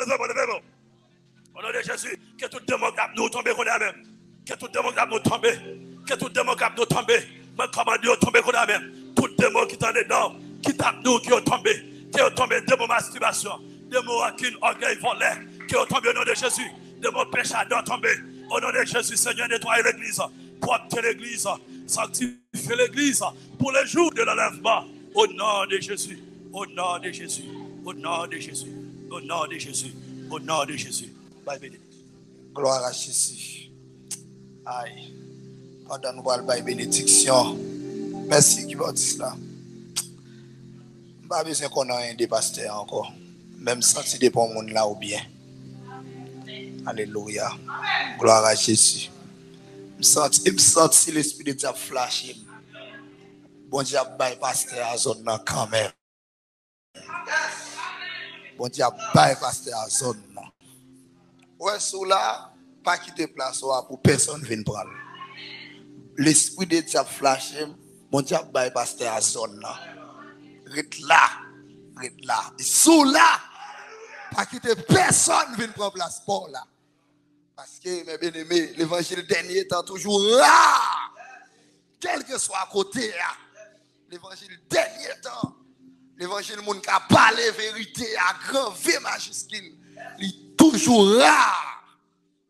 Au nom de Jésus, que tout démon qui a nous tomber, qu'on a même, que tout démon qui a nous tomber, que tout démon qui a nous tomber, mais comment Dieu tomber, qu'on a même, tout démon qui tendait dans, qui tape nous, qui ont tombé, démon masturbation, démon rancune, orgueil, volé, qui ont tombé au nom de Jésus. De mon péché doit tomber. Au nom de Jésus, Seigneur, nettoie l'église. Propre l'église. Sanctifie l'église pour le jour de l'enlèvement. Au nom de Jésus. Au nom de Jésus. Au nom de Jésus. Au nom de Jésus. Au nom de Jésus. Bye, bénédiction. Gloire à Jésus. Aïe. Pendant nous voir la bénédiction. Merci qui va dire cela. Je n'ai pas besoin qu'on ait un des pasteurs encore. Même si c'est pour mon là ou bien. Alléluia. Gloire à Jésus. Je me sens l'esprit de Dieu flashé. Bon Dieu a bypassé la zone quand même. Bon Dieu a bypassé la zone. Ouais, sous là, pas quitter place pour personne vienne prendre. L'esprit de Dieu a flashé. Bon Dieu a bypassé la zone. Reste là. Et sous là, pas quitter personne vienne prendre place pour là. Parce que, mes bien-aimés, l'évangile dernier est toujours là. Quel que soit à côté, l'évangile dernier temps, l'évangile monde qui a parlé vérité à grand V majuscule, il est toujours là.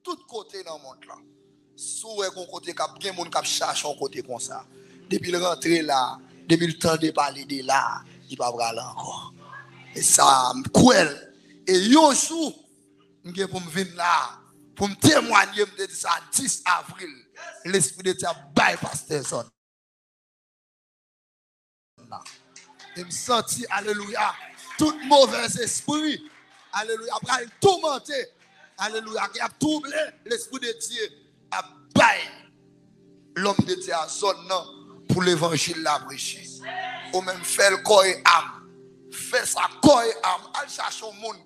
Tout côté dans le monde là. Sous un côté, il y a des gens qui cherchent un côté comme ça. Depuis le rentré là, depuis le temps de parler de là, il ne va pas aller encore. Et ça, cruel. Et un jour, je pour me venir là, pour me témoigner, me dire ça 10 avril, l'esprit de Dieu by pasteur son. Et me senti, alléluia, tout mauvais esprit, alléluia, après il tourmenté, alléluia, qui a troublé l'esprit de Dieu, a bail l'homme de Dieu à zone pour l'évangile la prêcher. Ou même faire le corps et âme, faire sa corps et âme, al chercher au monde,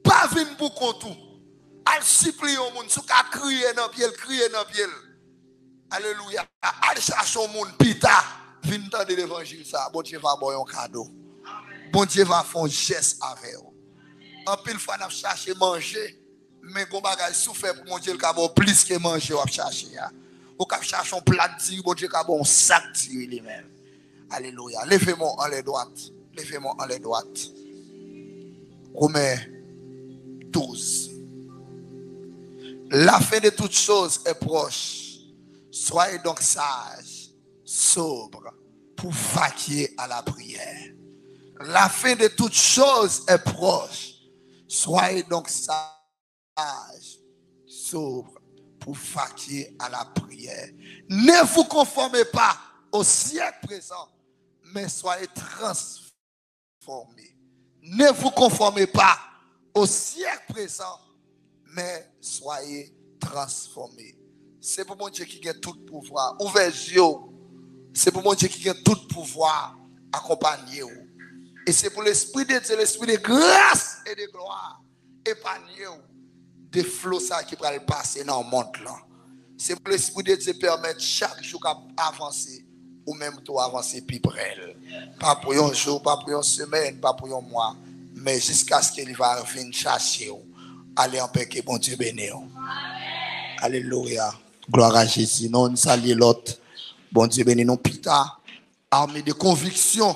pas venir pour contou, al supplier au monde, sous qu'à crier dans pied, crier dans pied. Alléluia, al chercher au monde, pita, vin entendre l'évangile ça, bon Dieu va boire un cadeau. Bon Dieu va faire un geste avec vous. En pile fois, on a cherché manger, mais on va souffrir pour mon Dieu, il y a plus que manger, on va chercher. On va chercher un plat de tir, bon Dieu, il y a un sac de tir lui-même. Alléluia. Levez-moi en les droites. Levez-moi en les droites. Romains 12. La fin de toutes choses est proche. Soyez donc sages, sobres, pour vaquer à la prière. La fin de toutes choses est proche. Soyez donc sages, sobres, pour vaquer à la prière. Ne vous conformez pas au siècle présent, mais soyez transformés. Ne vous conformez pas au siècle présent, mais soyez transformés. C'est pour mon Dieu qui a tout pouvoir. Ouvrez les yeux. C'est pour mon Dieu qui a tout pouvoir. Accompagnez-vous. Et c'est pour l'esprit de Dieu, l'esprit de grâce et de gloire. Épargnez-vous des flots qui vont passer dans le monde là. C'est pour l'esprit de Dieu permettre chaque jour d'avancer. Ou même tout avancer plus près. Pas pour un jour, pas pour une semaine, pas pour un mois. Mais jusqu'à ce qu'il va venir chercher. Allez en paix, que bon Dieu bénisse. Alléluia. Gloire à Jésus. Non, on salue l'autre. Bon Dieu bénisse nous, Pita. Armée de conviction.